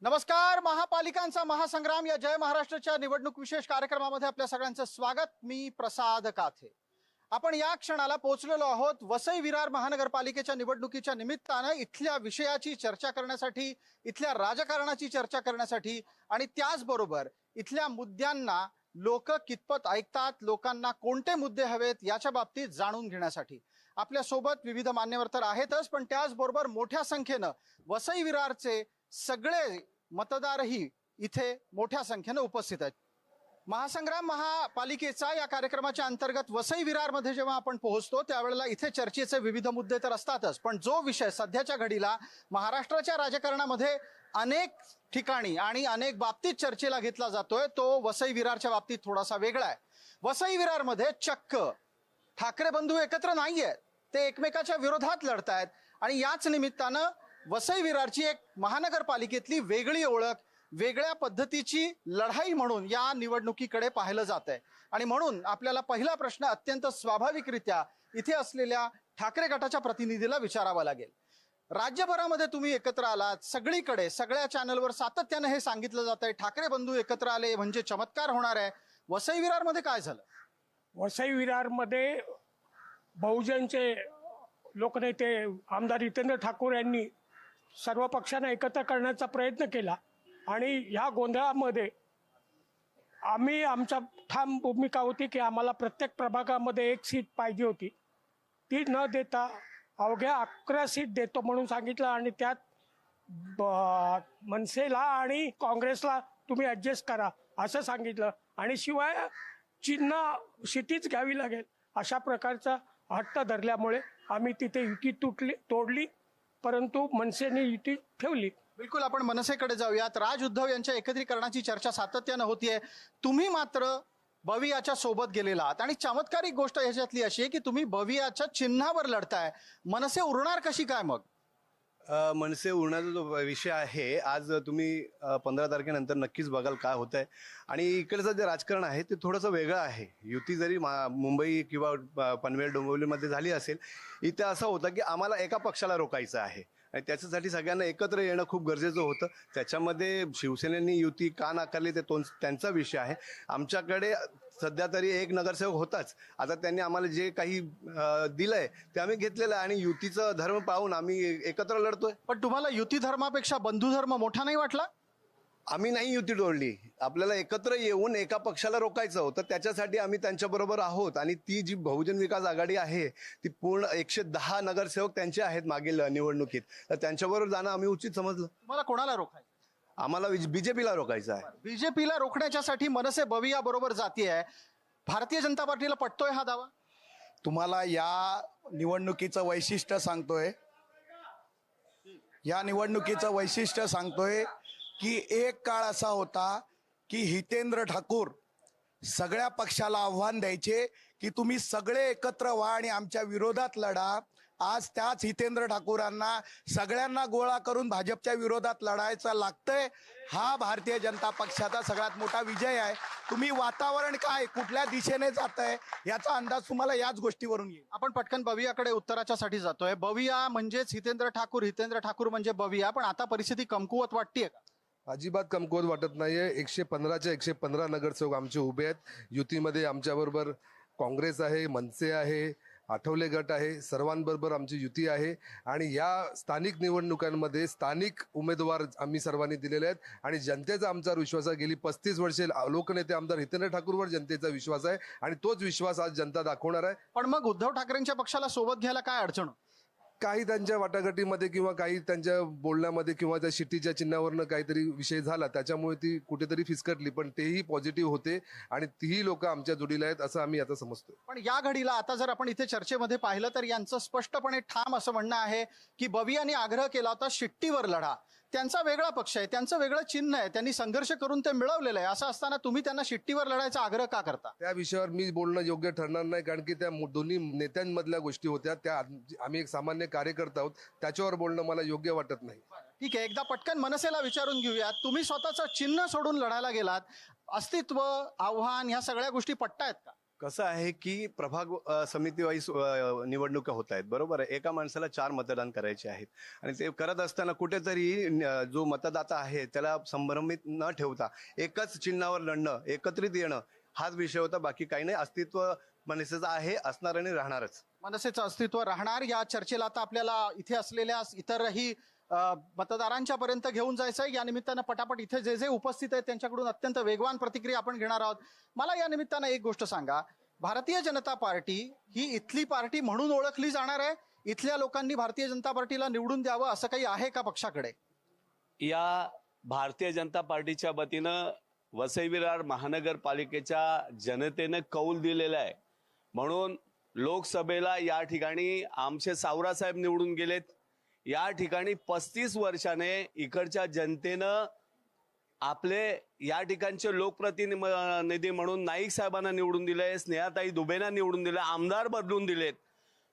नमस्कार. महापालिकांचा महासंग्राम या जय महाराष्ट्राच्या निवडणूक विशेष कार्यक्रमामध्ये आपल्या सगळ्यांचं स्वागत. मी प्रसाद काथे. आपण या क्षणाला पोहोचलेलो आहोत वसई विरार महानगरपालिकेच्या निवडणुकीच्या निमित्तानं इथल्या विषयाची चर्चा करण्यासाठी, इथल्या राजकारणाची चर्चा करण्यासाठी आणि त्याचबरोबर इथल्या मुद्द्यांना लोक कितपत ऐकतात, लोकांना कोणते मुद्दे हवेत याच्या बाबतीत जाणून घेण्यासाठी. आपल्या सोबत विविध मान्यवर तर आहेतच, पण त्याचबरोबर मोठ्या संख्येनं वसई विरारचे सगळे मतदारही इथे मोठ्या संख्येने उपस्थित आहेत. महासंग्राम महापालिकेचा या कार्यक्रमाच्या अंतर्गत वसई विरारमध्ये जेव्हा आपण पोहोचतो त्यावेळेला इथे चर्चेचे विविध मुद्दे तर असतातच, पण जो विषय सध्याच्या घडीला महाराष्ट्राच्या राजकारणामध्ये अनेक ठिकाणी आणि अनेक बाबतीत चर्चेला घेतला जातोय तो वसई विरारच्या बाबतीत थोडासा वेगळा आहे. वसई विरारमध्ये चक्क ठाकरे बंधू एकत्र नाहीयेत, ते एकमेकाच्या विरोधात लढतायत आणि याच निमित्तानं वसई विरारची एक महानगरपालिकेतली वेगळी ओळख, वेगळ्या पद्धतीची लढाई म्हणून या निवडणुकीकडे पाहिलं जात आहे. आणि म्हणून आपल्याला पहिला प्रश्न अत्यंत स्वाभाविकरित्या इथे असलेल्या ठाकरे गटाच्या प्रतिनिधीला विचारावा लागेल. राज्यभरामध्ये तुम्ही एकत्र आलात, सगळीकडे सगळ्या चॅनलवर सातत्याने हे सांगितलं जात आहे ठाकरे बंधू एकत्र आले म्हणजे चमत्कार होणार आहे. वसई विरारमध्ये काय झालं? वसई विरारमध्ये बहुजनचे लोकनेते आमदार हितेंद्र ठाकूर यांनी सर्व पक्षांना एकत्र करण्याचा प्रयत्न केला आणि ह्या गोंधळामध्ये आम्ही आमच्या ठाम भूमिका होती की आम्हाला प्रत्येक प्रभागामध्ये एक सीट पाहिजे होती. ती न देता अवघ्या 11 सीट देतो म्हणून सांगितलं आणि त्यात मनसेला आणि काँग्रेसला तुम्ही ॲडजस्ट करा असं सांगितलं आणि शिवाय चिन्ह सिटीच घ्यावी लागेल अशा प्रकारचा हट्ट धरल्यामुळे आम्ही तिथे युती तोडली, परंतु मनसेने युती ठेवली. बिलकुल, आपण मनसेकडे जाऊयात. राज उद्धव यांच्या एकत्रीकरणाची चर्चा सातत्यानं होतीये. तुम्ही मात्र बवियाच्या सोबत गेलेला आहात आणि चमत्कारिक गोष्ट ह्याच्यातली अशी आहे की तुम्ही बवियाच्या चिन्हावर लढताय. मनसे उरणार कशी काय मग? मनसे उरण्याचा जो विषय आहे आज तुम्ही 15 तारखेनंतर नक्कीच बघाल काय होत आहे. आणि इकडचं जे राजकारण आहे ते थोडंसं वेगळं आहे. युती जरी मुंबई किंवा पनवेल डोंबिवलीमध्ये झाली असेल, इथं असं होतं की आम्हाला एका पक्षाला रोखायचं आहे आणि त्याच्यासाठी सगळ्यांना एकत्र येणं खूप गरजेचं होतं. त्याच्यामध्ये शिवसेनेनी युती का नाकारली ते त्यांचा विषय आहे. आमच्याकडे सध्या तरी एक नगरसेवक होताच. आता त्यांनी आम्हाला जे काही दिलंय ते आम्ही घेतलेलं आहे आणि युतीचं धर्म पाहून आम्ही एकत्र लढतोय. पण तुम्हाला युती धर्मापेक्षा बंधू धर्म मोठा नाही वाटला? आम्ही नाही युती तोडली, आपल्याला एकत्र येऊन एका पक्षाला रोखायचं होतं. त्याच्यासाठी आम्ही त्यांच्याबरोबर आहोत आणि ती जी बहुजन विकास आघाडी आहे ती पूर्ण 110 नगरसेवक त्यांचे आहेत मागील निवडणुकीत, तर त्यांच्याबरोबर जाणं आम्ही उचित समजलं. तुम्हाला कोणाला रोखायचं? आम्हाला बीजेपीला रोखायचं आहे. बीजेपीला रोखण्याच्यासाठी मनसे बविया बरोबर जातीय. भारतीय जनता पार्टीला पटतोय हा दावा? तुम्हाला या निवडणुकीचं वैशिष्ट्य सांगतोय, या निवडणुकीचं वैशिष्ट्य सांगतोय की एक काळ असा होता की हितेंद्र ठाकूर सगळ्या पक्षाला आव्हान द्यायचे की तुम्ही सगळे एकत्र व्हा आणि आमच्या विरोधात लढा. आज त्याच हितेंद्र ठाकूरांना सगळ्यांना गोळा करून भाजपच्या विरोधात लढायचं लागतंय. हा भारतीय जनता पक्षाचा सगळ्यात मोठा विजय आहे. तुम्ही वातावरण काय, कुठल्या दिशेने जात आहे याचा अंदाज तुम्हाला याच गोष्टीवरून येईल. आपण पटकन बवियाकडे उत्तराच्यासाठी जातोय. बविया म्हणजेच हितेंद्र ठाकूर, हितेंद्र ठाकूर म्हणजे बविया, पण आता परिस्थिती कमकुवत वाटतेय का? अजिबात कमकुवत वाटत नाहीये. 115च्या 115 नगरसेवक आमचे उभे आहेत. युतीमध्ये आमच्याबरोबर काँग्रेस आहे, मनसे आहे, आठवले गट आहे, सर्वांबरोबर आमची युती आहे. आणि या स्थानिक निवडणुकांमध्ये स्थानिक उमेदवार आम्ही सर्वांनी दिलेले आहेत आणि जनतेचा आमचा विश्वास आहे. गेली 35 वर्षे लोकनेते आमदार हितेंद्र ठाकूरवर जनतेचा विश्वास आहे आणि तोच विश्वास आज जनता दाखवणार आहे. पण मग उद्धव ठाकरेंच्या पक्षाला सोबत घ्यायला काय अडचण? काही त्यांच्या वाटाघाटीमध्ये किंवा काही त्यांच्या बोलण्यामध्ये किंवा त्या शिट्टीच्या चिन्हावरनं काहीतरी विषय झाला, त्याच्यामुळे ती कुठेतरी फिसकटली, पण तेही पॉझिटिव्ह होते आणि तीही लोक आमच्या जोडीला आहेत असं आम्ही आता समजतो. पण या घडीला आता जर आपण इथे चर्चेमध्ये पाहिलं तर यांचं स्पष्टपणे ठाम असं म्हणणं आहे की बवियांनी आग्रह केला होता शिट्टीवर लढा. त्यांचा वेगळा पक्ष आहे, त्यांचं वेगळं चिन्ह आहे, त्यांनी संघर्ष करून ते मिळवलेलं आहे. असं असताना तुम्ही त्यांना शिट्टीवर लढायचा आग्रह का करता? त्या विषयावर मी बोलणं योग्य ठरणार नाही, कारण की त्या दोन्ही नेत्यांमधल्या गोष्टी होत्या. त्या आम्ही एक सामान्य कार्यकर्ता आहोत, त्याच्यावर बोलणं मला योग्य वाटत नाही. ठीक आहे, एकदा पटकन मनसेला विचारून घेऊयात. तुम्ही स्वतःचं चिन्ह सोडून लढायला गेलात. अस्तित्व, आव्हान ह्या सगळ्या गोष्टी पटतायत का? कसं आहे की प्रभाग समिती वाईज निवडणुका होत आहेत, बरोबर आहे. एका माणसाला 4 मतदान करायचे आहेत आणि ते करत असताना कुठेतरी जो मतदाता आहे त्याला संभ्रमित न ठेवता एकच चिन्हावर लढणं, एकत्रित येणं हाच विषय होता. बाकी काही नाही. अस्तित्व मनसेचं आहे, असणार आणि राहणारच. मनसेचं अस्तित्व राहणार. या चर्चेला आता आपल्याला इथे असलेल्या इतरही मतदारांच्या पर्यंत घेऊन जायचंय. या निमित्तानं पटापट इथे जे जे उपस्थित आहेत त्यांच्याकडून अत्यंत वेगवान प्रतिक्रिया आपण घेणार आहोत. मला या निमित्तानं एक गोष्ट सांगा, भारतीय जनता पार्टी ही इथली पार्टी म्हणून ओळखली जाणार आहे? इथल्या लोकांनी भारतीय जनता पार्टीला निवडून द्यावं असं काही आहे का पक्षाकडे? या भारतीय जनता पार्टीच्या वतीनं वसई विरार महानगरपालिकेच्या जनतेनं कौल दिलेला आहे. म्हणून लोकसभेला या ठिकाणी आमचे सावरासाहेब निवडून गेलेत. या ठिकाणी 35 वर्षाने इकडच्या जनतेनं आपले या ठिकाणचे लोकप्रतिनिधी म्हणून नाईक साहेबांना निवडून दिले, स्नेहाताई दुबेंना निवडून दिले, आमदार बदलून दिलेत.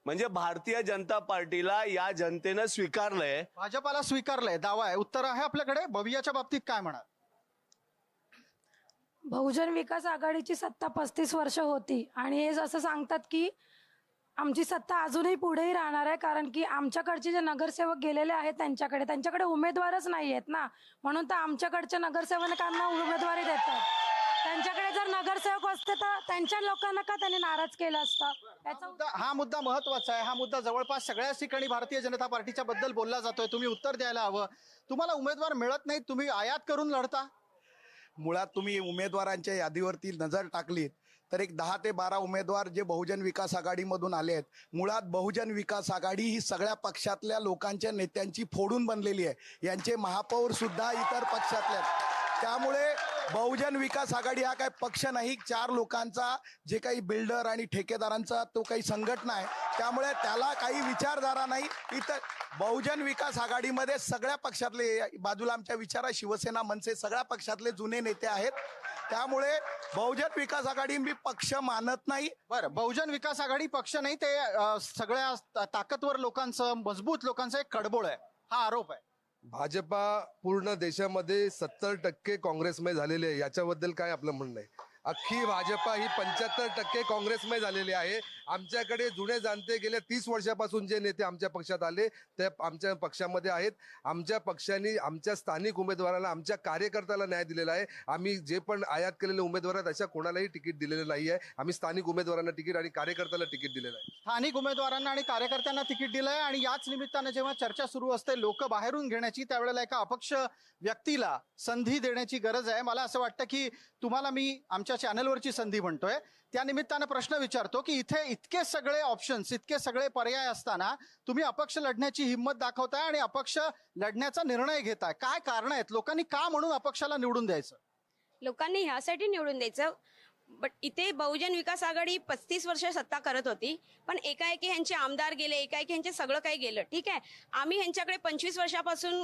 म्हणजे भारतीय जनता पार्टीला या जनतेनं स्वीकारलंय. भाजपाला स्वीकारलंय, दावा आहे. उत्तर आहे आपल्याकडे. भवियाच्या बाबतीत काय म्हणाल? बहुजन विकास आघाडीची सत्ता 35 वर्ष होती आणि हे असं सांगतात की आमची सत्ता अजूनही पुढेही राहणार आहे, कारण की आमच्याकडचे जे नगरसेवक गेलेले आहेत त्यांच्याकडे उमेदवारच नाही आहेत ना, म्हणून तर आमच्याकडच्या नगरसेवकांना उमेदवारी देतात. त्यांच्याकडे जर नगरसेवक असते तर त्यांच्या लोकांना का त्यांनी नाराज केलं असतं? हा मुद्दा महत्वाचा आहे. हा मुद्दा जवळपास सगळ्याच ठिकाणी भारतीय जनता पार्टीच्या बद्दल बोलला जातोय. तुम्ही उत्तर द्यायला हवं. तुम्हाला उमेदवार मिळत नाहीत, तुम्ही आयात करून लढता. मुळात तुम्ही उमेदवारांच्या यादीवरती नजर टाकलीत तर एक 10 ते 12 उमेदवार जे बहुजन विकास आघाडीमधून आले आहेत. मुळात बहुजन विकास आघाडी ही सगळ्या पक्षातल्या लोकांच्या नेत्यांची फोडून बनलेली आहे. यांचे महापौर सुद्धा इतर पक्षातले आहेत. त्यामुळे बहुजन विकास आघाडी हा काही पक्ष नाही, 4 लोकांचा जे काही बिल्डर आणि ठेकेदारांचा तो काही संघटना आहे. त्यामुळे त्याला काही विचारधारा नाही. इतर बहुजन विकास आघाडीमध्ये सगळ्या पक्षातले, बाजूला आमच्या विचारा शिवसेना मनसे सगळ्या पक्षातले जुने नेते आहेत. त्यामुळे बहुजन विकास आघाडी मी पक्ष मानत नाही. बरं, बहुजन विकास आघाडी पक्ष नाही, ते सगळ्या ताकदवर लोकांचं, मजबूत लोकांचं एक कडबोळ आहे, हा आरोप आहे. भाजपा पूर्ण देशामध्ये 70% काँग्रेसमय झालेले आहे. याच्याबद्दल काय आपलं म्हणणं आहे? अख्खी भाजपा ही 75% काँग्रेसमय झालेली आहे. आमच्याकडे जुने जाणते गेल्या 30 वर्षापासून जे नेते आमच्या पक्षात आले ते आमच्या पक्षामध्ये आहेत. आमच्या पक्षाने आमच्या स्थानिक उमेदवाराला, आमच्या कार्यकर्त्याला न्याय दिलेला आहे. आम्ही जे पण आयात केलेले उमेदवार आहेत अशा कोणालाही तिकीट दिलेलं नाही आहे. आम्ही स्थानिक उमेदवारांना तिकीट आणि कार्यकर्त्याला तिकीट दिलेलं आहे. स्थानिक उमेदवारांना आणि कार्यकर्त्यांना तिकीट दिलंय. आणि याच निमित्तानं जेव्हा चर्चा सुरू असते लोक बाहेरून घेण्याची, त्यावेळेला एका अपक्ष व्यक्तीला संधी देण्याची गरज आहे. मला असं वाटतं की तुम्हाला मी आमच्या चॅनलवरची संधी म्हणतोय, त्या निमित्तानं प्रश्न विचारतो की इथे इतके सगळे ऑप्शन्स, इतके सगळे पर्याय असताना तुम्ही अपक्ष लढण्याची हिंमत दाखवताय आणि अपक्ष लढण्याचा निर्णय घेताय. काय कारण आहेत? लोकांनी का म्हणून अपक्षाला निवडून द्यायचं? लोकांनी ह्यासाठी निवडून द्यायचं, बट इथे बहुजन विकास आघाडी 35 वर्ष सत्ता करत होती, पण एकाएकी ह्यांचे आमदार गेले, एकाएकी ह्यांचे सगळं काही गेलं. ठीक आहे, आम्ही ह्यांच्याकडे 25 वर्षापासून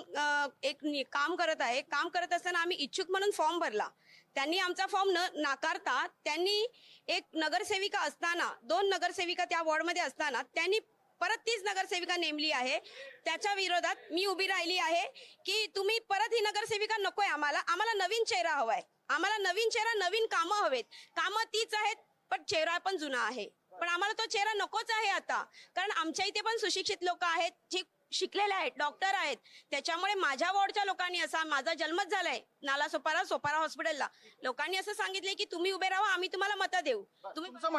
काम करत आहे. काम करत असताना आम्ही इच्छुक म्हणून फॉर्म भरला. त्यांनी आमचा फॉर्म न नाकारता त्यांनी एक नगरसेविका असताना, 2 नगरसेविका त्या वॉर्डमध्ये असताना त्यांनी परत 30 नगरसेविका नेमली आहे. त्याच्या विरोधात मी उभी राहिली आहे की तुम्ही परत ही नगरसेविका नकोय, आम्हाला नवीन चेहरा हवाय. आम्हाला नवीन चेहरा, नवीन कामं हवेत. कामं तीच आहेत पण चेहरा पण जुना आहे. पण आम्हाला तो चेहरा नकोच आहे आता, कारण आमच्या इथे पण सुशिक्षित लोक आहेत, जे शिकलेले आहेत, डॉक्टर आहेत. त्याच्यामुळे माझ्या वॉर्डच्या लोकांनी असा, माझा जन्मच झालाय नाला सोपारा हॉस्पिटलला, लोकांनी असं सांगितलंय की तुम्ही उभे राहा, आम्ही तुम्हाला मतं देऊ. तुमचं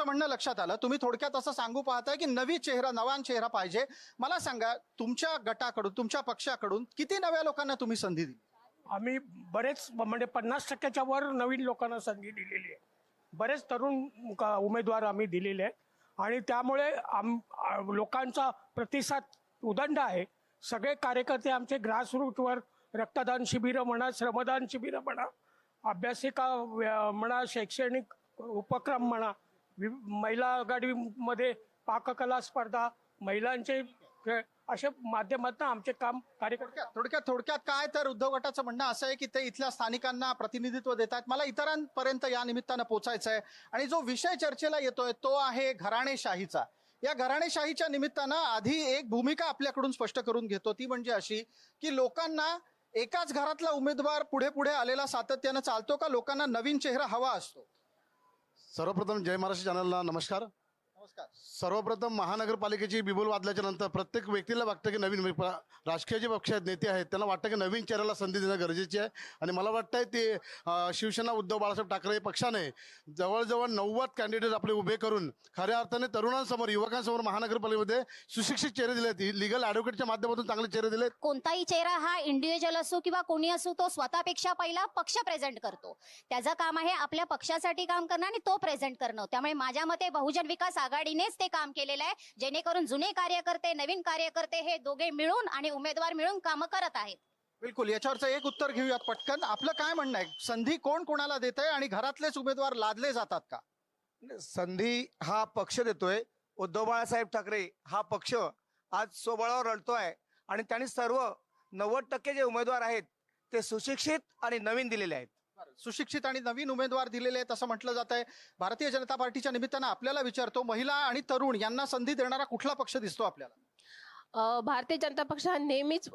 म्हणणं लक्षात आलं. तुम्ही थोडक्यात असं सांगू पाहताय की नवान चेहरा पाहिजे. मला सांगा, तुमच्या गटाकडून, तुमच्या पक्षाकडून किती नव्या लोकांना तुम्ही संधी दिली? आम्ही बरेच, म्हणजे 50%च्या वर नवीन लोकांना संधी दिलेली आहे. बरेच तरुण उमेदवार आम्ही दिलेले आहेत आणि त्यामुळे लोकांचा प्रतिसाद उदंड आहे. सगळे कार्यकर्ते आमचे ग्रासरूटवर रक्तदान शिबिरं म्हणा, श्रमदान शिबिरं म्हणा, अभ्यासिका म्हणा, शैक्षणिक उपक्रम म्हणा, महिला आघाडीमध्ये पाककला स्पर्धा, महिलांचे अशा माध्यमातून आमचे काम कार्यकर्ते. थोडक्यात काय तर उद्धव गटाचं म्हणणं असं आहे की ते इथल्या स्थानिकांना प्रतिनिधित्व देत आहेत. मला इतरांपर्यंत या निमित्तानं पोचायचं आहे आणि जो विषय चर्चेला येतोय तो आहे घराणेशाहीचा. या घराणेशाहीच्या निमित्तानं आधी एक भूमिका आपल्याकडून स्पष्ट करून घेतो, ती म्हणजे अशी की लोकांना एकाच घरातला उमेदवार पुढे पुढे आलेला सातत्यानं चालतो का लोकांना नवीन चेहरा हवा असतो? सर्वप्रथम जय महाराष्ट्र चॅनलला नमस्कार. नमस्कार. सर्वप्रथम महानगरपालिकेची बिबुल वाजल्याच्या नंतर प्रत्येक व्यक्तीला वाटतं की नवीन राजकीय जे पक्ष आहेत, नेते आहेत, त्यांना वाटतं की नवीन चेहऱ्याला संधी देणं गरजेची आहे. आणि मला वाटतंय ते शिवसेना उद्धव बाळासाहेब ठाकरे पक्षाने जवळजवळ 90 कॅन्डिडेट आपले उभे करून खऱ्या अर्थाने तरुणांसमोर, युवकांसमोर महानगरपालिकेमध्ये सुशिक्षित चेहरे दिलेत. लिगल ॲडव्होकेटच्या माध्यमातून चांगले चेहरे दिलेत. कोणताही चेहरा हा इंडिव्हिज्युअल असो किंवा कोणी असो, तो स्वतःपेक्षा पहिला पक्ष प्रेझेंट करतो. त्याचं काम आहे आपल्या पक्षासाठी काम करणं आणि तो प्रेझेंट करणं. त्यामुळे माझ्या मते बहुजन विकास आघाडीनेच ते काम केलेलं आहे, जेणेकरून जुने कार्यकर्ते, नवीन कार्यकर्ते हे दोघे मिळून आणि उमेदवार मिळून कामं करत आहेत. बिलकुल, याच्यावरचं एक उत्तर घेऊयात पटकन. आपलं काय म्हणणं आहे, संधी कोण कोणाला देत आहे आणि घरातलेच उमेदवार लादले जातात का? संधी हा पक्ष देतोय. उद्धव बाळासाहेब ठाकरे हा पक्ष आज स्वबळावर लढतोय आणि त्यांनी सर्व 90% जे उमेदवार आहेत ते सुशिक्षित आणि नवीन दिलेले आहेत. सुशिक्षित आणि नवीन उमेदवार दिलेले आहेत असं म्हटलं जात आहे. भारतीय जनता पार्टीच्या निमित्तानं आपल्याला विचारतो, महिला आणि तरुण यांना संधी देणारा कुठला पक्ष दिसतो आपल्याला? भारतीय जनता पक्ष हा नेहमीच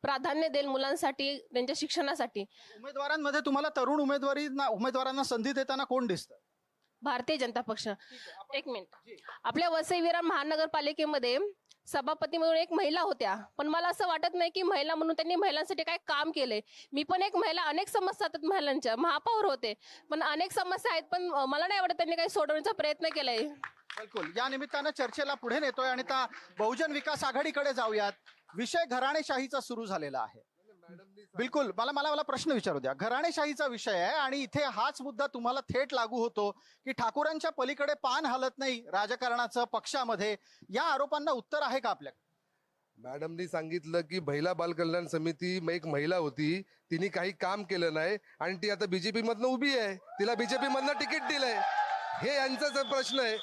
प्राधान्य देईल मुलांसाठी, त्यांच्या शिक्षणासाठी. उमेदवारांमध्ये तुम्हाला तरुण उमेदवारांना संधी देताना कोण दिसतं? भारतीय जनता पक्ष. एक मिनिट. आपल्या वसई विरार महानगरपालिकेमध्ये सभापती म्हणून एक महिला होत्या, पण मला असं वाटत नाही की महिला म्हणून त्यांनी महिलांसाठी काय काम केलंय. मी पण एक महिला, अनेक समस्या आहेत महिलांच्या, महापौर होते, पण अनेक समस्या आहेत, पण मला नाही वाटत त्यांनी काही सोडवण्याचा प्रयत्न केलाय. बिलकुल, या निमित्तानं चर्चेला पुढे नेतोय आणि त्या बहुजन विकास आघाडीकडे जाऊयात. विषय घराणेशाहीचा सुरू झालेला आहे. बिलकुल, मला प्रश्न विचारू द्या. घराणेशाहीचा विषय आहे आणि इथे हाच मुद्दा तुम्हाला थेट लागू होतो की ठाकूरांच्या पलीकडे पान हलत नाही राजकारणाचं पक्षामध्ये. या आरोपांना उत्तर आहे का आपल्याकडे? मॅडमनी सांगितलं की महिला बाल कल्याण समिती एक महिला होती, तिने काही काम केलं नाही आणि ती आता बीजेपी मधनं उभी आहे, तिला बीजेपी मधनं तिकीट दिलंय. हे यांचा प्रश्न आहे.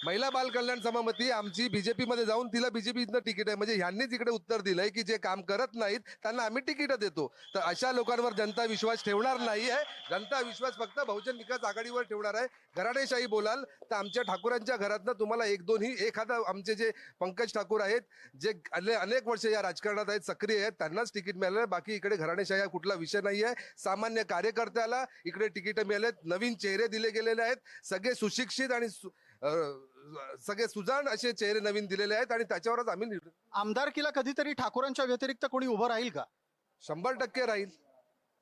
महिला बाल कल्याण समिती आमची बीजेपी मध्ये जाऊन तिला बीजेपीतनं तिकीट आहे, म्हणजे ह्यांनीच इकडे उत्तर दिलंय की जे काम करत नाहीत त्यांना आम्ही तिकीट देतो. तर अशा लोकांवर जनता विश्वास ठेवणार नाही आहे. जनता विश्वास फक्त बहुजन विकास आघाडीवर ठेवणार आहे. घराणेशाही बोलाल तर आमच्या ठाकूरांच्या घरातनं तुम्हाला एक दोन ही एखादा आमचे जे पंकज ठाकूर आहेत, जे अनेक वर्ष या राजकारणात आहेत, सक्रिय आहेत, त्यांनाच तिकीट मिळालं. बाकी इकडे घराणेशाही हा कुठला विषय नाही आहे. सामान्य कार्यकर्त्याला इकडे तिकीट मिळालेत, नवीन चेहरे दिले गेलेले आहेत, सगळे सुशिक्षित आणि सगळे सुजाण असे चेहरे नवीन दिलेले आहेत आणि त्याच्यावरच आम्ही आमदारकीला कधीतरी ठाकूरांच्या व्यतिरिक्त कोणी उभं राहील का? 100% राहील.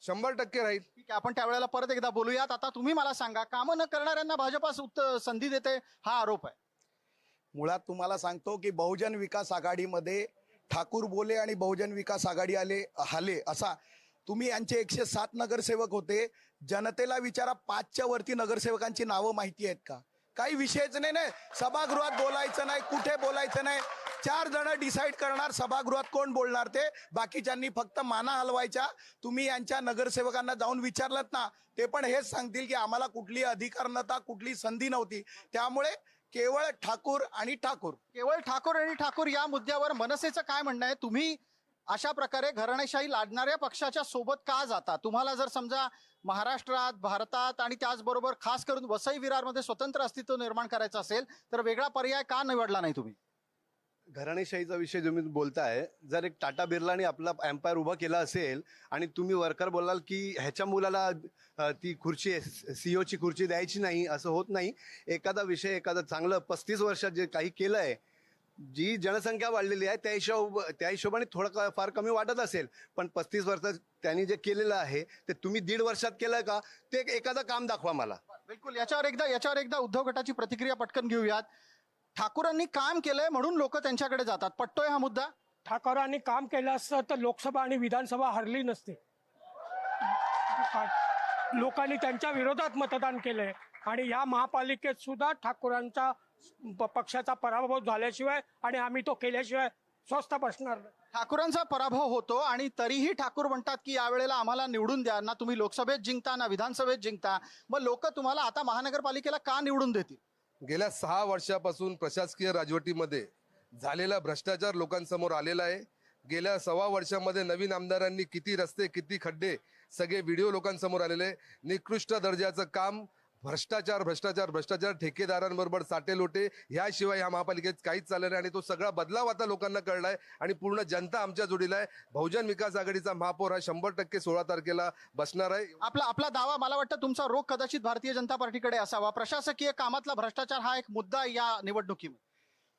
100% राहील. ठीक आहे, आपण त्यावेळेला परत एकदा बोलूयात. आता तुम्ही मला सांगा, कामं न करणाऱ्यांना भाजपा संधी देते हा आरोप आहे. मुळात तुम्हाला सांगतो की बहुजन विकास आघाडीमध्ये ठाकूर बोले आणि बहुजन विकास आघाडी हाले असा तुम्ही यांचे 107 नगरसेवक होते. जनतेला विचारा 5च्या वरती नगरसेवकांची नावं माहिती आहेत का? काही विषयच नाही. सभागृहात बोलायचं नाही, कुठे बोलायचं नाही. 4 जण डिसाईड करणार सभागृहात कोण बोलणार ते. बाकीच्यांनी फक्त माना हलवायच्या. तुम्ही यांच्या नगरसेवकांना जाऊन विचारलं ना, ते पण हेच सांगतील की आम्हाला कुठली अधिकार नव्हता, कुठली संधी नव्हती. त्यामुळे केवळ ठाकूर आणि ठाकूर या मुद्द्यावर मनसेचं काय म्हणणं आहे? तुम्ही अशा प्रकारे घराणेशाही लादणाऱ्या पक्षाच्या सोबत का जाता? तुम्हाला जर समजा महाराष्ट्रात, भारतात आणि त्याचबरोबर खास करून वसई विरारमध्ये स्वतंत्र अस्तित्व निर्माण करायचं असेल तर वेगळा पर्याय का निवडला नाही तुम्ही? घराणेशाहीचा विषय तुम्ही बोलताय, जर एक टाटा बिर्लानी आपला एम्पायर उभा केला असेल आणि तुम्ही वर्कर बोलाल की ह्याच्या मुलाला ती खुर्ची, सीईओची खुर्ची द्यायची नाही, असं होत नाही. एखादा विषय, एखादा चांगलं 35 वर्षात जे काही केलंय, जी जनसंख्या वाढलेली आहे त्या हिशोबाने थोडं फार कमी वाटत असेल, पण 35 वर्षात त्यांनी जे केलेलं आहे ते तुम्ही 1.5 वर्षात केलंय का? ते एखादं काम दाखवा मला. बिलकुल, याच्यावर एकदा उद्धव गटाची प्रतिक्रिया पटकन घेऊयात. ठाकूरांनी काम केलंय म्हणून लोक त्यांच्याकडे जातात, पटतोय हा मुद्दा? ठाकूरांनी काम केलं असतं तर लोकसभा आणि विधानसभा हरली नसते. लोकांनी त्यांच्या विरोधात मतदान केलंय आणि या महापालिकेत सुद्धा ठाकूरांचा पक्षाचा पराभव झाल्याशिवाय आणि आम्ही तो केल्याशिवाय स्वस्थ बसणार नाही. ठाकूरांचा पराभव होतो आणि तरीही ठाकूर म्हणतात की यावेळेला आम्हाला निवडून द्या. ना तुम्ही लोकसभेत जिंकता ना विधानसभेत जिंकता, मग लोक तुम्हाला आता महानगरपालिकेला का निवडून देतील? गेल्या 6 वर्षापासून प्रशासकीय राजवटीमध्ये झालेला भ्रष्टाचार लोकांसमोर आलेला आहे. गेल्या 1.25 वर्षामध्ये नवीन आमदारांनी किती रस्ते, किती खड्डे, सगळे व्हिडिओ लोकांसमोर आलेले. निकृष्ट दर्जाचं काम भ्रष्टाचार भ्रष्टाचार भ्रष्टाचार, ठेकेदारांबरोबर साटेलोटे, ह्याशिवाय ह्या महापालिकेत काहीच चाललं नाही. आणि तो सगळा बदलाव आता लोकांना कळलाय आणि पूर्ण जनता आमच्या जोडीला आहे. बहुजन विकास आघाडीचा महापौर हा 100% 16 तारखेला बसणार आहे. आपला दावा, मला वाटतं तुमचा रोख कदाचित भारतीय जनता पार्टीकडे असावा. प्रशासकीय कामातला भ्रष्टाचार हा एक मुद्दा या निवडणुकीमध्ये.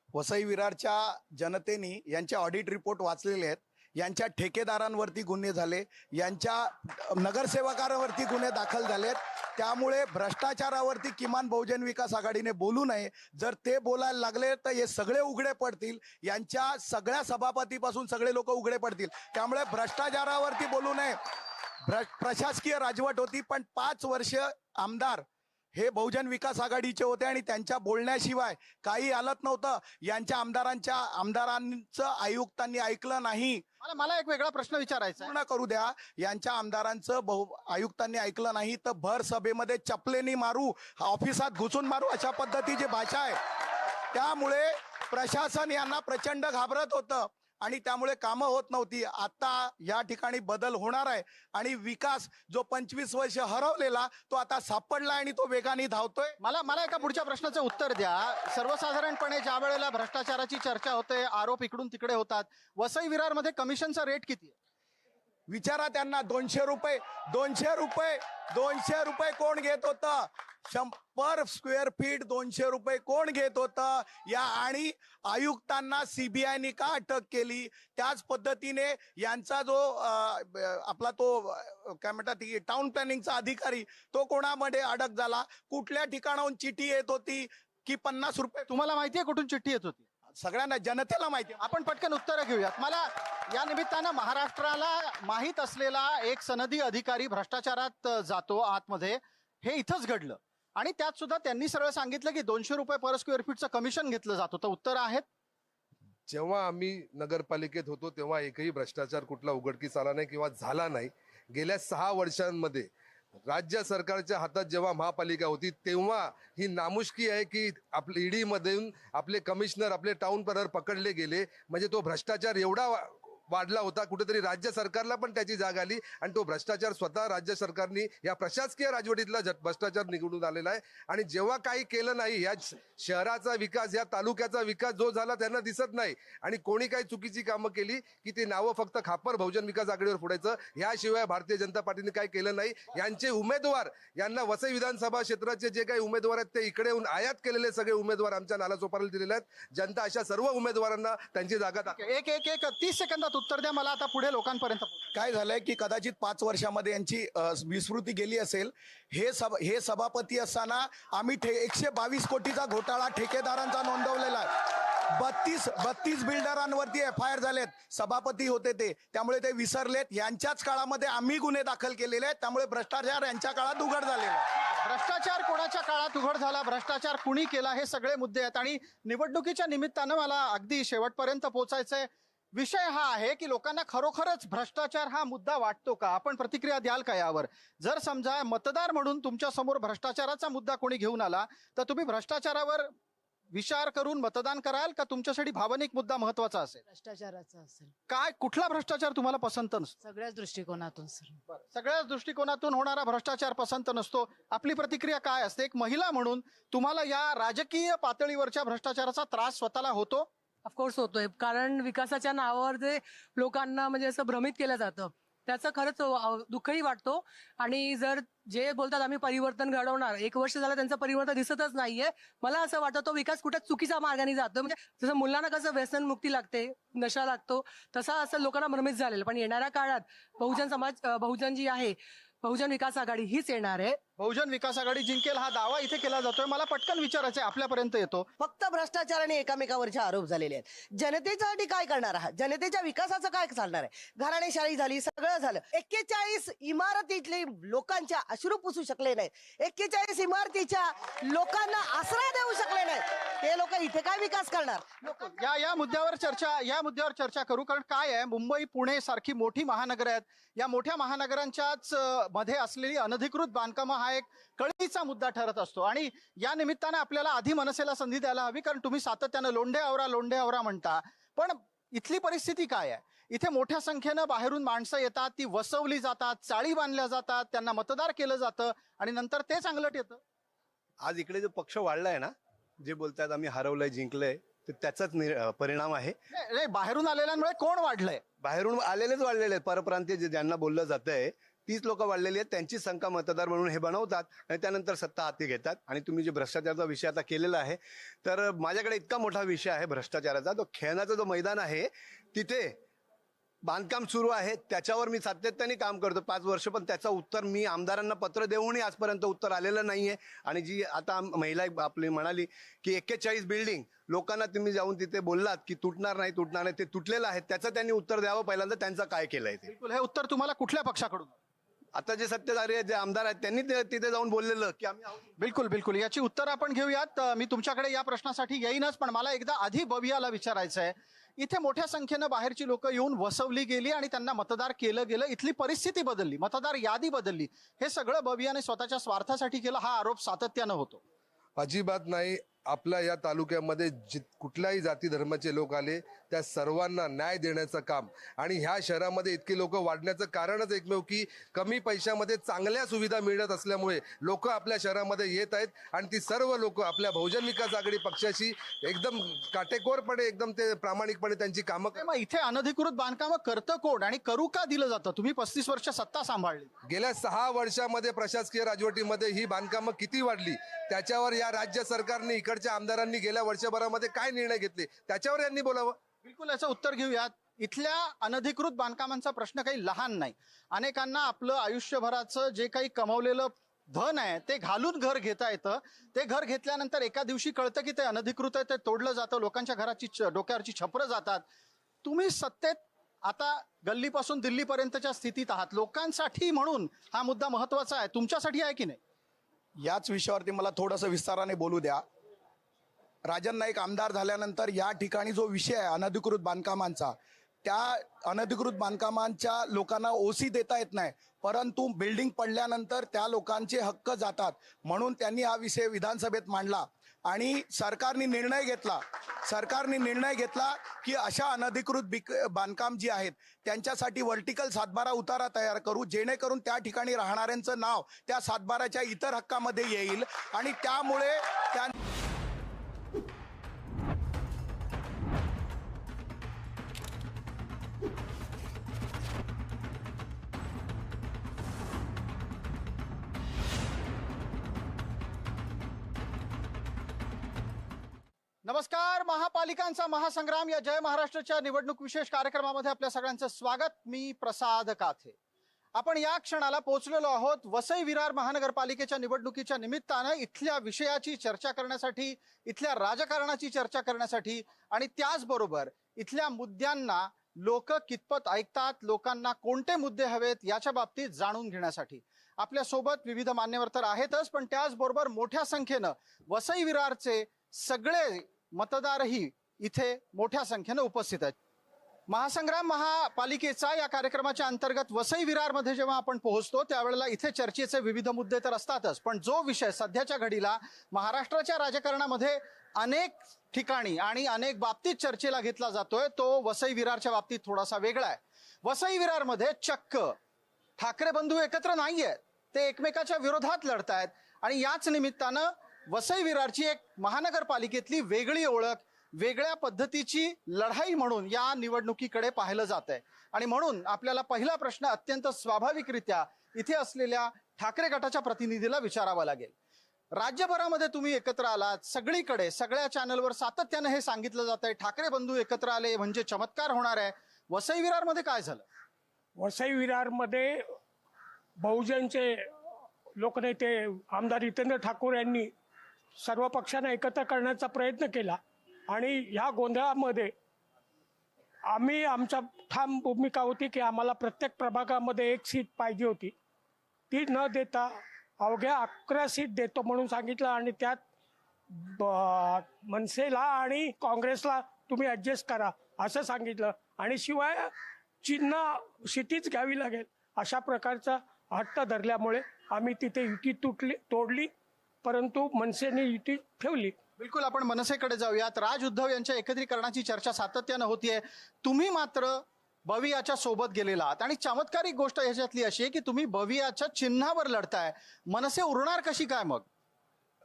वसई विरारच्या जनतेने यांचे ऑडिट रिपोर्ट वाचलेले आहेत. यांच्या ठेकेदारांवरती गुन्हे झाले, यांच्या नगरसेवकांवरती गुन्हे दाखल झालेत. त्यामुळे भ्रष्टाचारावरती किमान बहुजन विकास आघाडीने बोलू नये. जर ते बोलायला लागले तर हे सगळे उघडे पडतील. यांच्या सगळ्या सभापतीपासून सगळे लोक उघडे पडतील. त्यामुळे भ्रष्टाचारावरती बोलू नये. प्रशासकीय राजवट होती, पण 5 वर्ष आमदार हे बहुजन विकास आघाडीचे होते आणि त्यांच्या बोलण्याशिवाय काही आलत नव्हतं. यांच्या आमदारांचं आयुक्तांनी ऐकलं नाही. मला एक वेगळा प्रश्न विचारायचा आहे. पूर्ण करू द्या. यांच्या आमदारांचं आयुक्तांनी ऐकलं नाही तर भर सभेमध्ये चपलेनी मारू, ऑफिसात घुसून मारू, अशा पद्धतीची भाषा आहे. त्यामुळे प्रशासन यांना प्रचंड घाबरत होतं आणि त्यामुळे कामं होत नव्हती. आता या ठिकाणी बदल होणार आहे आणि विकास जो 25 वर्ष हरवलेला तो आता सापडला आणि तो वेगाने धावतोय. मला एका पुढच्या प्रश्नाचं उत्तर द्या. सर्वसाधारणपणे ज्या वेळेला भ्रष्टाचाराची चर्चा होते, आरोप इकडून तिकडे होतात, वसई विरारमध्ये कमिशनचा रेट किती आहे? विचारा त्यांना. 200 रुपये कोण घेत होतं? पर स्क्वेअर फीट 200 रुपये कोण घेत होतं? या आणि आयुक्तांना सीबीआयने का अटक केली? त्याच पद्धतीने यांचा जो आपला तो काय म्हणतात टाउन प्लॅनिंगचा अधिकारी तो कोणामध्ये अडक झाला? कुठल्या ठिकाणाहून चिठी येत होती की 50 रुपये? तुम्हाला माहितीये कुठून चिठ्ठी येत होती? सगळ्यांना, जनतेला माहिती. आपण पटकन उत्तरं घेऊयात. मला या निमित्तानं महाराष्ट्राला माहीत असलेला एक सनदी अधिकारी भ्रष्टाचारात जातो आतमध्ये, हे इथंच घडलं आणि त्यात सुद्धा त्यांनी सरळ सांगितलं की 200 रुपये पर स्क्वेअर फीटचं कमिशन घेतलं जातं. तर उत्तर आहेत. जेव्हा आम्ही नगरपालिकेत होतो तेव्हा एकही भ्रष्टाचार कुठला उघडकीस आला नाही किंवा झाला नाही. गेल्या 6 वर्षांमध्ये राज्य सरकारच्या हातात जेव्हा महापालिका होती तेव्हा ही नामुष्की आहे की आपले ईडी मधून आपले कमिशनर, आपले टाउन प्लॅनर पकडले गेले. म्हणजे तो भ्रष्टाचार एवढा वाढला होता, कुठेतरी राज्य सरकारला पण त्याची जाग आली आणि तो भ्रष्टाचार स्वतः राज्य सरकारने या प्रशासकीय राजवटीतला भ्रष्टाचार निघून आलेला आहे. आणि जेव्हा काही केलं नाही, या शहराचा विकास, या तालुक्याचा विकास जो झाला त्यांना दिसत नाही. आणि कोणी काही चुकीची कामं केली की ते नावं फक्त खापर बहुजन विकास आघाडीवर फोडायचं, याशिवाय भारतीय जनता पार्टीने काही केलं नाही. यांचे उमेदवार, यांना वसई विधानसभा क्षेत्राचे जे काही उमेदवार आहेत ते इकडे येऊन आयात केलेले सगळे उमेदवार आमच्या नालासोपाराला दिलेले आहेत. जनता अशा सर्व उमेदवारांना त्यांची जागा एक 30 सेकंदात उत्तर द्या मला. आता पुढे लोकांपर्यंत काय झालंय की कदाचित 5 वर्षामध्ये यांची विस्मृती गेली असेल. हे सभापती असताना आम्ही 122 कोटीचा घोटाळा ठेकेदारांचा नोंदवलेला आहे. 32 बिल्डरांवरती FIR झालेत. सभापती होते ते, त्यामुळे ते विसरलेत. यांच्याच काळामध्ये आम्ही गुन्हे दाखल केलेले आहेत. त्यामुळे भ्रष्टाचार यांच्या काळात उघड झालेला आहे. भ्रष्टाचार कोणाच्या काळात उघड झाला, भ्रष्टाचार कुणी केला, हे सगळे मुद्दे आहेत. आणि निवडणुकीच्या निमित्तानं मला अगदी शेवटपर्यंत पोहोचायचंय. विषय हा आहे की लोकांना खरोखरच भ्रष्टाचार हा मुद्दा वाटतो का? आपण प्रतिक्रिया द्याल का यावर? जर समजा मतदार म्हणून तुमच्या समोर भ्रष्टाचाराचा मुद्दा कोणी घेऊन आला तर तुम्ही भ्रष्टाचारावर विचार करून मतदान कराल का तुमच्यासाठी भावनिक मुद्दा महत्वाचा असेल? भ्रष्टाचाराचा असेल. काय, कुठला भ्रष्टाचार तुम्हाला पसंत नसतो? सगळ्याच दृष्टिकोनातून सर. सगळ्याच दृष्टिकोनातून होणारा भ्रष्टाचार पसंत नसतो. आपली प्रतिक्रिया काय असते? एक महिला म्हणून तुम्हाला या राजकीय पातळीवरच्या भ्रष्टाचाराचा त्रास स्वतःला होतो? ऑफकोर्स होतोय, कारण विकासाच्या नावावर जे लोकांना म्हणजे असं भ्रमित केलं जातं त्याचं खरंच दुःखही वाटतो. आणि जर जे बोलतात आम्ही परिवर्तन घडवणार, 1 वर्ष झालं त्यांचं परिवर्तन दिसतच नाहीये. मला असं वाटतं तो विकास कुठे चुकीच्या मार्गाने जातो. म्हणजे जसं मुलांना कसं व्यसन मुक्ती लागते, नशा लागतो, तसा असं लोकांना भ्रमित झालेलं. पण येणाऱ्या काळात बहुजन जी आहे, बहुजन विकास आघाडी हीच येणार आहे. बहुजन विकास आघाडी जिंकेल हा दावा इथे केला जातोय. मला पटकन विचारायचंय, आपल्यापर्यंत येतो. फक्त भ्रष्टाचार आणि एकामेकावरचे आरोप झालेले आहेत. जनतेसाठी काय करणार आहात? जनतेच्या विकासाचं काय चालणार आहे? घराणेशाही झाली, सगळं झालं. 41 इमारतीतले लोकांच्या अश्रू पुसू शकले नाहीत. 41 इमारतीच्या लोकांना आसरा देऊ शकले नाहीत. ते लोक इथे काय विकास करणार? या मुद्द्यावर चर्चा करू. कारण काय आहे, मुंबई पुणे सारखी मोठी महानगर आहेत. या मोठ्या महानगरांच्याच मध्ये असलेली अनधिकृत बांधकामं हा एक कळीचा मुद्दा ठरत असतो. आणि या निमित्तानं आपल्याला आधी मनसेला संधी द्यायला हवी, कारण तुम्ही सातत्यानं लोंढे आवरा म्हणता. पण इथली परिस्थिती काय आहे? इथे मोठ्या संख्येनं बाहेरून माणसं येतात, ती वसवली जातात, चाळी बांधल्या जातात, त्यांना मतदार केलं जातं आणि नंतर तेच अंगलट येतं. आज इकडे जो पक्ष वाढलाय ना, जे बोलतात आम्ही हरवलंय जिंकलंय, तर त्याचाच परिणाम आहे. नाही, बाहेरून आलेल्यांमुळे कोण वाढलंय? बाहेरून आलेलेच वाढलेले आहेत. परप्रांतीय ज्यांना बोललं जातंय तीच लोक वाढलेली आहेत. त्यांची शंका मतदार म्हणून हे बनवतात आणि त्यानंतर सत्ता हाती घेतात. आणि तुम्ही जे भ्रष्टाचाराचा विषय आता केलेला आहे, तर माझ्याकडे इतका मोठा विषय आहे भ्रष्टाचाराचा. तो खेळण्याचा जो मैदान आहे तिथे बांधकाम सुरू आहे, त्याच्यावर मी सातत्याने काम करतो 5 वर्ष, पण त्याचं उत्तर मी आमदारांना पत्र देऊनही आजपर्यंत उत्तर आलेलं नाहीये. आणि जी आता महिला आपली म्हणाली की 41 बिल्डिंग लोकांना तुम्ही जाऊन तिथे बोललात की तुटणार नाही, ते तुटलेलं आहे, त्याचं त्यांनी उत्तर द्यावं पहिल्यांदा. त्यांचं काय केलंय ते. बिलकुल, हे उत्तर तुम्हाला कुठल्या पक्षाकडून? आता जे सत्ताधारी आहेत, जे आमदार आहेत, त्यांनी तिथे जाऊन बोललेलं की आम्ही आहोत. बिलकुल बिलकुल, याची उत्तर आपण घेऊयात. मी तुमच्याकडे या प्रश्नासाठी येईनच, पण मला एकदा आधी बवियाला विचारायचं आहे. इथे मोठ्या संख्येनं बाहेरची लोक येऊन वसवली गेली आणि त्यांना मतदार केलं गेलं, इथली परिस्थिती बदलली, मतदार यादी बदलली. हे सगळं बवियाने स्वतःच्या स्वार्थासाठी केलं, हा आरोप सातत्यानं होतो. अजिबात नाही. आपल्या या तालुक्यामध्ये कुठल्याही जाती धर्माचे लोक आले त्या सर्वांना न्याय देण्याचं काम. आणि ह्या शहरामध्ये इतके लोक वाढण्याचं कारणच एकमेव की कमी पैशामध्ये चांगल्या सुविधा मिळत असल्यामुळे लोक आपल्या शहरामध्ये येत आहेत. आणि ती सर्व लोक आपल्या बहुजन विकास आघाडी पक्षाशी एकदम काटेकोरपणे, एकदम ते प्रामाणिकपणे त्यांची कामं. मग इथे अनधिकृत बांधकामं करतं कोण आणि करू का दिलं जातं? तुम्ही 35 वर्ष सत्ता सांभाळली. गेल्या 6 वर्षामध्ये प्रशासकीय राजवटीमध्ये ही बांधकामं किती वाढली, त्याच्यावर या राज्य सरकारने, इकडच्या आमदारांनी गेल्या वर्षभरामध्ये काय निर्णय घेतले, त्याच्यावर यांनी बोलावं. बिलकुल, याचं उत्तर घेऊयात. इथल्या अनधिकृत बांधकामांचा प्रश्न काही लहान नाही. अनेकांना आपलं आयुष्यभराचं जे काही कमवलेलं धन आहे ते घालून घर घेता येतं. ते घर घेतल्यानंतर एका दिवशी कळतं की ते अनधिकृत आहे, ते तोडलं जातं, लोकांच्या घराची डोक्यावरची छपरं जातात. तुम्ही सत्तेत आता गल्लीपासून दिल्लीपर्यंतच्या स्थितीत आहात. लोकांसाठी म्हणून हा मुद्दा महत्वाचा आहे, तुमच्यासाठी आहे की नाही? याच विषयावरती मला थोडंसं विस्ताराने बोलू द्या. राजन नाईक आमदार झाल्यानंतर या ठिकाणी जो विषय आहे अनधिकृत बांधकामांचा, त्या अनधिकृत बांधकामांच्या लोकांना ओसी देता येत नाही, परंतु बिल्डिंग पडल्यानंतर त्या लोकांचे हक्क जातात. म्हणून त्यांनी हा विषय विधानसभेत मांडला आणि सरकारने निर्णय घेतला की अशा अनधिकृत बांधकाम जी आहेत त्यांच्यासाठी वर्टिकल सातबारा उतारा तयार करू, जेणेकरून त्या ठिकाणी राहणाऱ्यांचं नाव त्या सातबाराच्या इतर हक्कामध्ये येईल. आणि त्यामुळे त्या नमस्कार, महापालिकांचा महासंग्राम या जय महाराष्ट्राच्या निवडणूक विशेष कार्यक्रमामध्ये आपल्या सगळ्यांचं स्वागत. मी प्रसाद काथे. आपण या क्षणाला पोहोचलेलो आहोत वसई विरार महानगरपालिकेच्या निवडणुकीच्या निमित्तानं इथल्या विषयाची चर्चा करण्यासाठी, इथल्या राजकारणाची चर्चा करण्यासाठी आणि त्याचबरोबर इथल्या मुद्द्यांना लोक कितपत ऐकतात, लोकांना कोणते मुद्दे हवेत याच्या बाबतीत जाणून घेण्यासाठी. आपल्या सोबत विविध मान्यवर तर आहेतच, पण त्याचबरोबर मोठ्या संख्येनं वसई विरारचे सगळे मतदारही इथे मोठ्या संख्येनं उपस्थित आहेत. महासंग्राम महापालिकेचा या कार्यक्रमाच्या अंतर्गत वसई विरारमध्ये जेव्हा आपण पोहोचतो त्यावेळेला इथे चर्चेचे विविध मुद्दे तर असतातच, पण जो विषय सध्याच्या घडीला महाराष्ट्राच्या राजकारणामध्ये अनेक ठिकाणी आणि अनेक बाबतीत चर्चेला घेतला जातोय तो वसई विरारच्या बाबतीत थोडासा वेगळा आहे. वसई विरारमध्ये चक्क ठाकरे बंधू एकत्र नाहीयेत, ते एकमेकाच्या विरोधात लढतायत. आणि याच निमित्तानं वसई विरारची एक महानगरपालिकेतली वेगळी ओळख, वेगळ्या पद्धतीची लढाई म्हणून या निवडणुकीकडे पाहिलं जात आहे. आणि म्हणून आपल्याला पहिला प्रश्न अत्यंत स्वाभाविकरित्या इथे असलेल्या ठाकरे गटाच्या प्रतिनिधीला विचारावा लागेल. राज्यभरामध्ये तुम्ही एकत्र आलात, सगळीकडे सगळ्या चॅनलवर सातत्यानं हे सांगितलं जात आहे ठाकरे बंधू एकत्र आले म्हणजे चमत्कार होणार आहे. वसई विरारमध्ये काय झालं? वसई विरारमध्ये बहुजनचे लोकनेते आमदार हितेंद्र ठाकूर यांनी सर्व पक्षांना एकत्र करण्याचा प्रयत्न केला आणि ह्या गोंधळामध्ये आमचा ठाम भूमिका होती की आम्हाला प्रत्येक प्रभागामध्ये 1 सीट पाहिजे होती. ती न देता अवघ्या 11 सीट देतो म्हणून सांगितलं आणि त्यात मनसेला आणि काँग्रेसला तुम्ही ॲडजस्ट करा असं सांगितलं. आणि शिवाय चिन्ह सिटीच घ्यावी लागेल अशा प्रकारचा हट्ट धरल्यामुळे आम्ही तिथे युती तोडली, परंतु मनसेने युती ठेवली. बिलकुल, आपण मनसेकडे जाऊयात. राज उद्धव यांच्या एकत्रीकरणाची चर्चा सातत्यानं होतीये. तुम्ही मात्र बवियाच्या सोबत गेलेला आहात आणि चमत्कारिक गोष्ट ह्याच्यातली अशी आहे की तुम्ही बवियाच्या चिन्हावर लढताय. मनसे उरणार कशी काय मग?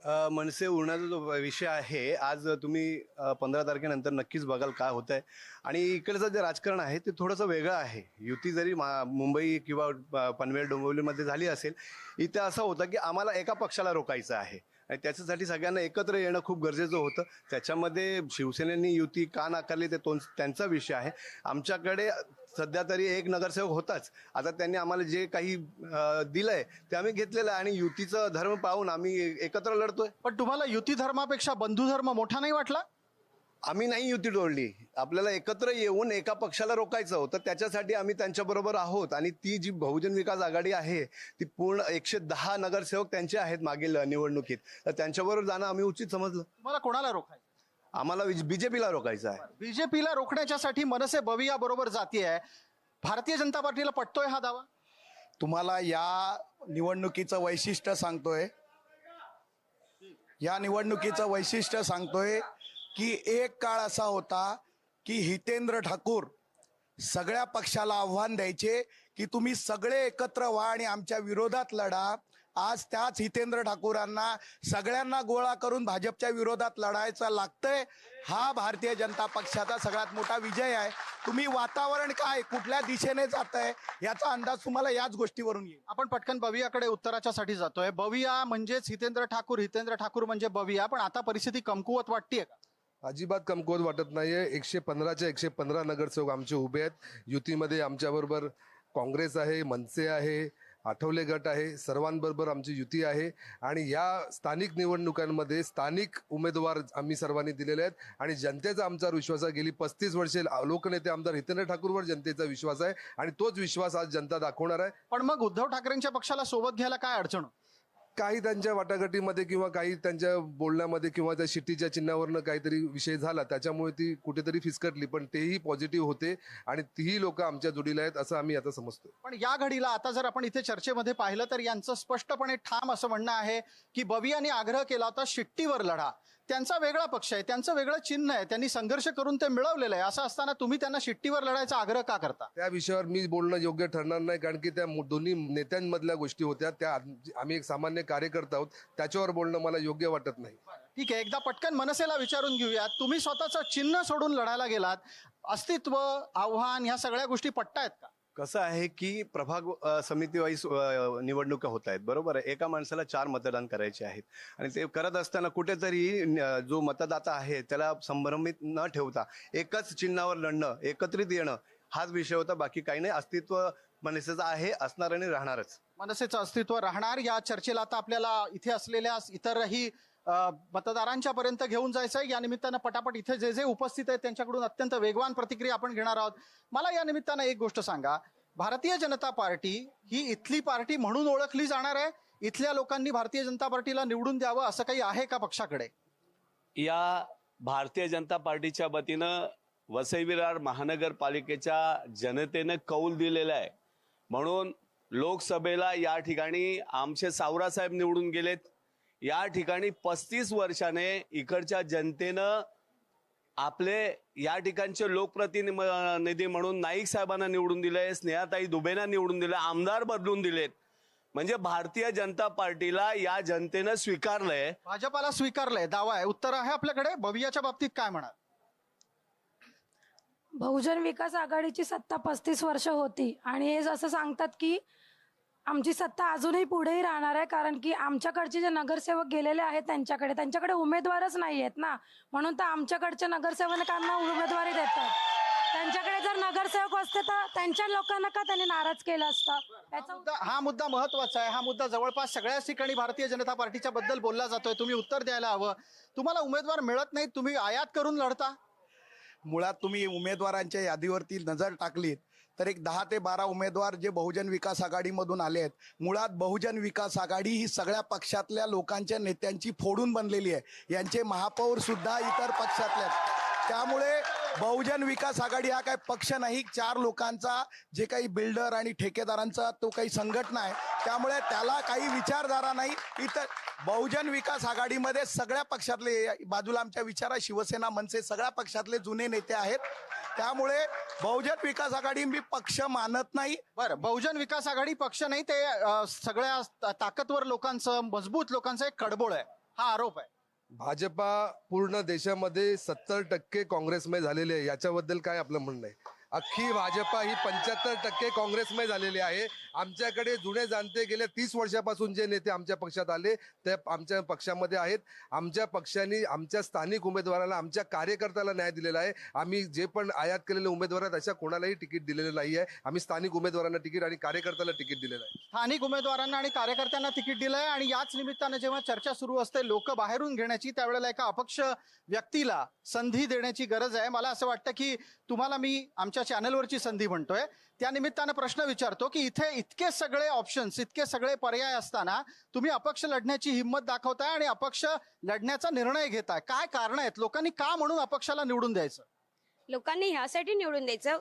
मनसे उडण्याचा जो विषय आहे आज तुम्ही 15 तारखेनंतर नक्कीच बघाल काय होत आहे. आणि इकडचं जे राजकारण आहे ते थोडंसं वेगळं आहे. युती जरी मुंबई किंवा पनवेल डोंबिवलीमध्ये झाली असेल, इथं असं होतं की आम्हाला एका पक्षाला रोखायचं आहे आणि त्याच्यासाठी सगळ्यांना एकत्र येणं खूप गरजेचं होतं. त्याच्यामध्ये शिवसेनेनी युती का नाकारली ते त्यांचा विषय आहे. आमच्याकडे सध्या तरी एक नगरसेवक होताच. आता त्यांनी आम्हाला जे काही दिलंय ते आम्ही घेतलेलं आहे आणि युतीचं धर्म पाहून आम्ही एकत्र लढतोय. पण तुम्हाला युती धर्मापेक्षा बंधू धर्म मोठा नाही वाटला? आम्ही नाही युती तोडली. आपल्याला एकत्र येऊन एका पक्षाला रोखायचं होतं. त्याच्यासाठी आम्ही त्यांच्याबरोबर आहोत आणि ती जी बहुजन विकास आघाडी आहे ती पूर्ण 110 नगरसेवक त्यांचे आहेत मागील निवडणुकीत. तर त्यांच्याबरोबर जाणं आम्ही उचित समजलं. तुम्हाला कोणाला रोखायचं? आम्हाला बीजेपीला रोखायचं आहे. बीजेपीला रोखण्याच्यासाठी मनसे बविया बरोबर जातीय. भारतीय जनता पार्टीला पटतोय हा दावा? तुम्हाला या निवडणुकीचं वैशिष्ट्य सांगतोय, की एक काळ असा होता की हितेंद्र ठाकूर सगळ्या पक्षाला आव्हान द्यायचे की तुम्ही सगळे एकत्र व्हा आणि आमच्या विरोधात लढा. आज त्याच हितेंद्र ठाकूरांना सगळ्यांना गोळा करून भाजपच्या विरोधात लढायचं लागतंय. हा भारतीय जनता पक्षाचा सगळ्यात मोठा विजय आहे. तुम्ही वातावरण काय कुठल्या दिशेने जात आहे याचा अंदाज तुम्हाला याच गोष्टीवरून येईल. आपण पटकन बवियाकडे उत्तराच्या साठी जातोय. बविया म्हणजेच हितेंद्र ठाकूर, हितेंद्र ठाकूर म्हणजे बविया. पण आता परिस्थिती कमकुवत वाटतेय का? अजिबात कमकुवत वाटत नाहीये. 115च्या 115 नगरसेवक आमचे उभे आहेत. युतीमध्ये आमच्याबरोबर काँग्रेस आहे, मनसे आहे, आठवले गट आहे, सर्वांबरोबर आमची युती आहे. आणि या स्थानिक निवडणुकांमध्ये स्थानिक उमेदवार आम्ही सर्वांनी दिलेले आहेत आणि जनतेचा आमच्यावर विश्वास आहे. गेली 35 वर्षे लोकनेते आमदार हितेंद्र ठाकूरवर जनतेचा विश्वास आहे आणि तोच विश्वास आज जनता दाखवणार आहे. पण मग उद्धव ठाकरेंच्या पक्षाला सोबत घ्यायला काय अडचण? काही त्यांच्या वाटाघाटीमध्ये किंवा काही त्यांच्या बोलण्यामध्ये किंवा त्या शिट्टीच्या चिन्हावरनं काहीतरी विषय झाला त्याच्यामुळे ती कुठेतरी फिसकटली. पण तेही पॉझिटिव्ह होते आणि तीही लोक आमच्या जोडीला आहेत असं आम्ही आता समजतो. पण या घडीला आता जर आपण इथे चर्चेमध्ये पाहिलं तर यांचं स्पष्टपणे ठाम असं म्हणणं आहे की बवियांनी आग्रह केला होता शिट्टीवर लढा. त्यांचा वेगळा पक्ष आहे, त्यांचं वेगळं चिन्ह आहे, त्यांनी संघर्ष करून ते मिळवलेलं आहे. असं असताना तुम्ही त्यांना शिट्टीवर लढायचा आग्रह का करता? त्या विषयावर मी बोलणं योग्य ठरणार नाही, कारण की त्या दोन्ही नेत्यांमधल्या गोष्टी होत्या. त्या आम्ही एक सामान्य कार्यकर्ता आहोत, त्याच्यावर बोलणं मला योग्य वाटत नाही. ठीक आहे, एकदा पटकन मनसेला विचारून घेऊयात. तुम्ही स्वतःचं चिन्ह सोडून लढायला गेलात. अस्तित्व, आव्हान ह्या सगळ्या गोष्टी पटतायत का? कसं आहे की प्रभाग समिती वाईज निवडणुका होत आहेत, बरोबर आहे. एका माणसाला 4 मतदान करायचे आहेत आणि ते करत असताना कुठेतरी जो मतदाता आहे त्याला संभ्रमित न ठेवता एकच चिन्हावर लढणं, एकत्रित येणं हाच विषय होता. बाकी काही नाही. अस्तित्व मनसेचं आहे, असणार आणि राहणारच. मनसेचं अस्तित्व राहणार. या चर्चेला आता आपल्याला इथे असलेल्या इतरही मतदारांच्या पर्यंत घेऊन जायचंय. या निमित्तानं पटापट इथे जे जे उपस्थित आहेत त्यांच्याकडून अत्यंत वेगवान प्रतिक्रिया आपण घेणार आहोत. मला या निमित्तानं एक गोष्ट सांगा, भारतीय जनता पार्टी ही इथली पार्टी म्हणून ओळखली जाणार आहे? इथल्या लोकांनी भारतीय जनता पार्टीला निवडून द्यावं असं काही आहे का पक्षाकडे? या भारतीय जनता पार्टीच्या वतीनं वसई विरार महानगरपालिकेच्या जनतेनं कौल दिलेला आहे. म्हणून लोकसभेला या ठिकाणी आमचे सावरासाहेब निवडून गेलेत. या ठिकाणी 35 वर्षाने इकडच्या जनतेनं आपले या ठिकाणचे लोकप्रतिनिधी म्हणून नाईक साहेबांना निवडून दिले, स्नेहाताई दुबेंना निवडून दिले, आमदार बदलून दिलेत. म्हणजे भारतीय जनता पार्टीला या जनतेनं स्वीकारलंय, भाजपाला स्वीकारलंय. दावा आहे, उत्तर आहे आपल्याकडे. बवियाच्या बाबतीत काय म्हणाल? बहुजन विकास आघाडीची सत्ता 35 वर्ष होती आणि हे असं सांगतात की आमची सत्ता अजूनही पुढेही राहणार आहे, कारण की आमच्याकडचे जे नगरसेवक गेलेले आहेत त्यांच्याकडे उमेदवारच नाही आहेत ना, म्हणून तर आमच्याकडच्या नगरसेवकांना उमेदवारी देतात. त्यांच्याकडे जर नगरसेवक असते तर त्यांच्या लोकांना का त्यांनी नाराज केलं असतं? हा मुद्दा महत्वाचा आहे. हा मुद्दा जवळपास सगळ्याच ठिकाणी भारतीय जनता पार्टीच्या बद्दल बोलला जातोय. तुम्ही उत्तर द्यायला हवं. तुम्हाला उमेदवार मिळत नाही, तुम्ही आयात करून लढता. मुळात तुम्ही उमेदवारांच्या यादीवरती नजर टाकलीत तर एक 10 ते 12 उमेदवार जे बहुजन विकास आघाडीमधून आले आहेत. मुळात बहुजन विकास आघाडी ही सगळ्या पक्षातल्या लोकांच्या नेत्यांची फोडून बनलेली आहे. यांचे महापौर सुद्धा इतर पक्षातले आहेत. त्यामुळे बहुजन विकास आघाडी हा काही पक्ष नाही, 4 लोकांचा जे काही बिल्डर आणि ठेकेदारांचा तो काही संघटना आहे. त्यामुळे त्याला काही विचारधारा नाही. इतर बहुजन विकास आघाडीमध्ये सगळ्या पक्षातले, बाजूला आमच्या विचारा शिवसेना, मनसे सगळ्या पक्षातले जुने नेते आहेत. त्यामुळे बहुजन विकास आघाडी मी पक्ष मानत नाही. बरं, बहुजन विकास आघाडी पक्ष नाही, ते सगळ्या ताकदवर लोकांचं, मजबूत लोकांचं एक कडबोळ आहे. हा आरोप आहे. भाजपा पूर्ण देशामध्ये 70% काँग्रेसमय झालेले आहे. याच्याबद्दल काय आपलं म्हणणं आहे? अख्खी भाजपा ही 75% काँग्रेसमय झालेली आहे. आमच्याकडे जुने जाणते गेल्या 30 वर्षापासून जे नेते आमच्या पक्षात आले ते आमच्या पक्षामध्ये आहेत. आमच्या पक्षाने आमच्या स्थानिक उमेदवाराला, आमच्या कार्यकर्त्याला न्याय दिलेला आहे. आम्ही जे पण आयात केलेले उमेदवार आहेत अशा कोणालाही तिकीट दिलेलं नाही आहे. आम्ही स्थानिक उमेदवारांना तिकीट आणि कार्यकर्त्याला तिकीट दिलेलं आहे. स्थानिक उमेदवारांना आणि कार्यकर्त्यांना तिकीट दिलंय आणि याच निमित्तानं जेव्हा चर्चा सुरू असते लोक बाहेरून घेण्याची, त्यावेळेला एका अपक्ष व्यक्तीला संधी देण्याची गरज आहे. मला असं वाटतं की तुम्हाला मी आमच्या चॅनलवरची संधी म्हणतोय, त्या निमित्तानं प्रश्न विचारतो की इथे इतके सगळे ऑप्शन्स, इतके सगळे पर्याय असताना तुम्ही अपक्ष लढण्याची हिंमत दाखवताय आणि अपक्ष लढण्याचा निर्णय घेताय. काय कारण आहेत? लोकांनी का म्हणून अपक्षाला निवडून द्यायचं? लोकांनी ह्यासाठी निवडून द्यायचं,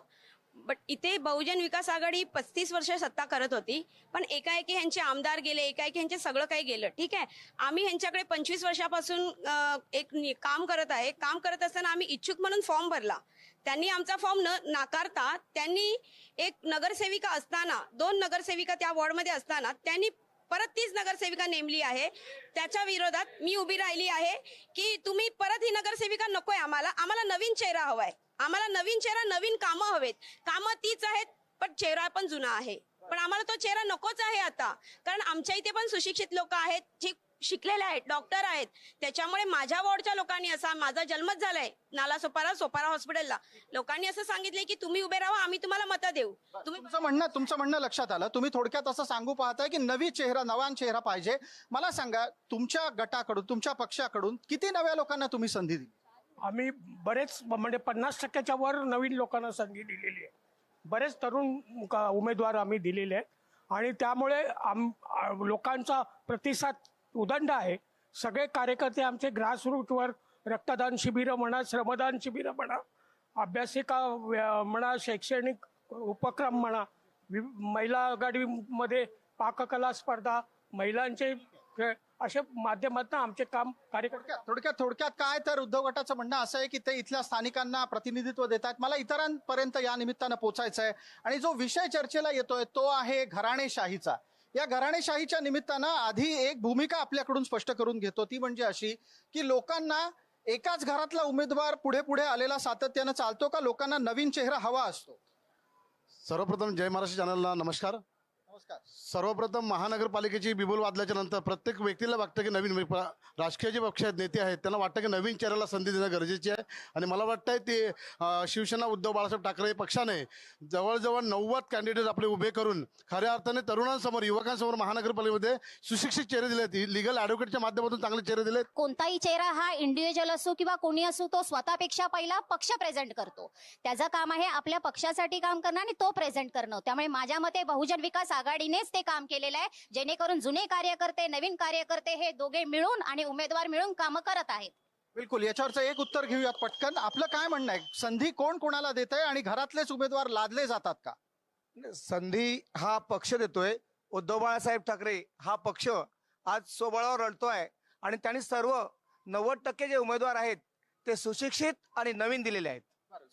बट इथे बहुजन विकास आघाडी 35 वर्ष सत्ता करत होती, पण एकाएकी ह्यांचे आमदार गेले, एकाएकी ह्यांचे सगळं काही गेलं. ठीक आहे, आम्ही ह्यांच्याकडे 25 वर्षापासून काम करत आहे. काम करत असताना आम्ही इच्छुक म्हणून फॉर्म भरला. त्यांनी आमचा फॉर्म न नाकारता त्यांनी एक नगरसेविका असताना, 2 नगरसेविका त्या वॉर्डमध्ये असताना त्यांनी परत 30 नगरसेविका नेमली आहे. त्याच्या विरोधात मी उभी राहिली आहे की तुम्ही परत ही नगरसेविका नकोय, आम्हाला नवीन चेहरा हवाय. आम्हाला नवीन चेहरा, नवीन कामं हवेत. कामं तीच आहेत पण चेहरा पण जुना आहे. पण आम्हाला तो चेहरा नकोच आहे आता, कारण आमच्या इथे पण सुशिक्षित लोक आहेत, जे शिकलेले आहेत, डॉक्टर आहेत. त्याच्यामुळे माझ्या वॉर्डच्या लोकांनी, असा माझा जन्मच झालाय नाला सोपारा हॉस्पिटलला, लोकांनी असं सांगितलंय की तुम्ही उभे राहा, आम्ही तुम्हाला मतं देऊ. तुमचं म्हणणं लक्षात आलं. तुम्ही थोडक्यात असं सांगू पाहताय की नवा चेहरा पाहिजे. मला सांगा, तुमच्या गटाकडून, तुमच्या पक्षाकडून किती नव्या लोकांना तुम्ही संधी दिली? आम्ही बरेच, म्हणजे 50%च्या वर नवीन लोकांना संधी दिलेली आहे. बरेच तरुण उमेदवार आम्ही दिलेले आहेत आणि त्यामुळे लोकांचा प्रतिसाद उदंड आहे. सगळे कार्यकर्ते आमचे ग्रासरूटवर रक्तदान शिबिरं म्हणा, श्रमदान शिबिरं म्हणा, अभ्यासिका म्हणा, शैक्षणिक उपक्रम म्हणा, महिला आघाडीमध्ये पाककला स्पर्धा, महिलांचे अशा माध्यमातून आमचे काम कार्यकर्ते. थोडक्यात काय तर उद्धव गटाचं म्हणणं असं आहे की ते इथल्या स्थानिकांना प्रतिनिधित्व देत आहेत. मला इतरांपर्यंत या निमित्तानं पोचायचं आहे आणि जो विषय चर्चेला येतोय तो आहे घराणेशाहीचा. या घराणेशाहीच्या निमित्तानं आधी एक भूमिका आपल्याकडून स्पष्ट करून घेतो, ती म्हणजे अशी की लोकांना एकाच घरातला उमेदवार पुढे पुढे आलेला सातत्यानं चालतो का लोकांना नवीन चेहरा हवा असतो? सर्वप्रथम जय महाराष्ट्र चॅनलला नमस्कार. सर्वप्रथम महानगरपालिकेची बिबुल वाजल्याच्या नंतर प्रत्येक व्यक्तीला वाटतं की नवीन राजकीय जे पक्ष नेते आहेत त्यांना वाटतं की नवीन चेहऱ्याला संधी देणं गरजेची आहे. आणि मला वाटतंय ते शिवसेना उद्धव बाळासाहेब ठाकरे पक्षाने जवळजवळ 90 कॅन्डिडेट आपले उभे करून खऱ्या अर्थाने तरुणांसमोर, युवकांसमोर महानगरपालिकेमध्ये सुशिक्षित चेहरे दिलेत, लिगल ॲडव्होकेटच्या माध्यमातून चांगले चेहरे दिलेत. कोणताही चेहरा हा इंडिव्हिज्युअल असो किंवा कोणी असो, तो स्वतःपेक्षा पहिला पक्ष प्रेझेंट करतो. त्याचं काम आहे आपल्या पक्षासाठी काम करणं आणि तो प्रेझेंट करणं. त्यामुळे माझ्या मते बहुजन विकास आघाडीनेच ते काम केलेलं आहे, जेणेकरून जुने कार्यकर्ते, नवीन कार्यकर्ते हे दोघे मिळून आणि उमेदवार मिळून कामं करत आहेत. बिलकुल, याच्यावरचं एक उत्तर घेऊयात पटकन. आपलं काय म्हणणं आहे? संधी कोण कोणाला देत आहे आणि घरातलेच उमेदवार लादले जातात का? संधी हा पक्ष देतोय. उद्धव बाळासाहेब ठाकरे हा पक्ष आज स्वबळावर लढतोय आणि त्यांनी सर्व 90% जे उमेदवार आहेत ते सुशिक्षित आणि नवीन दिलेले आहेत.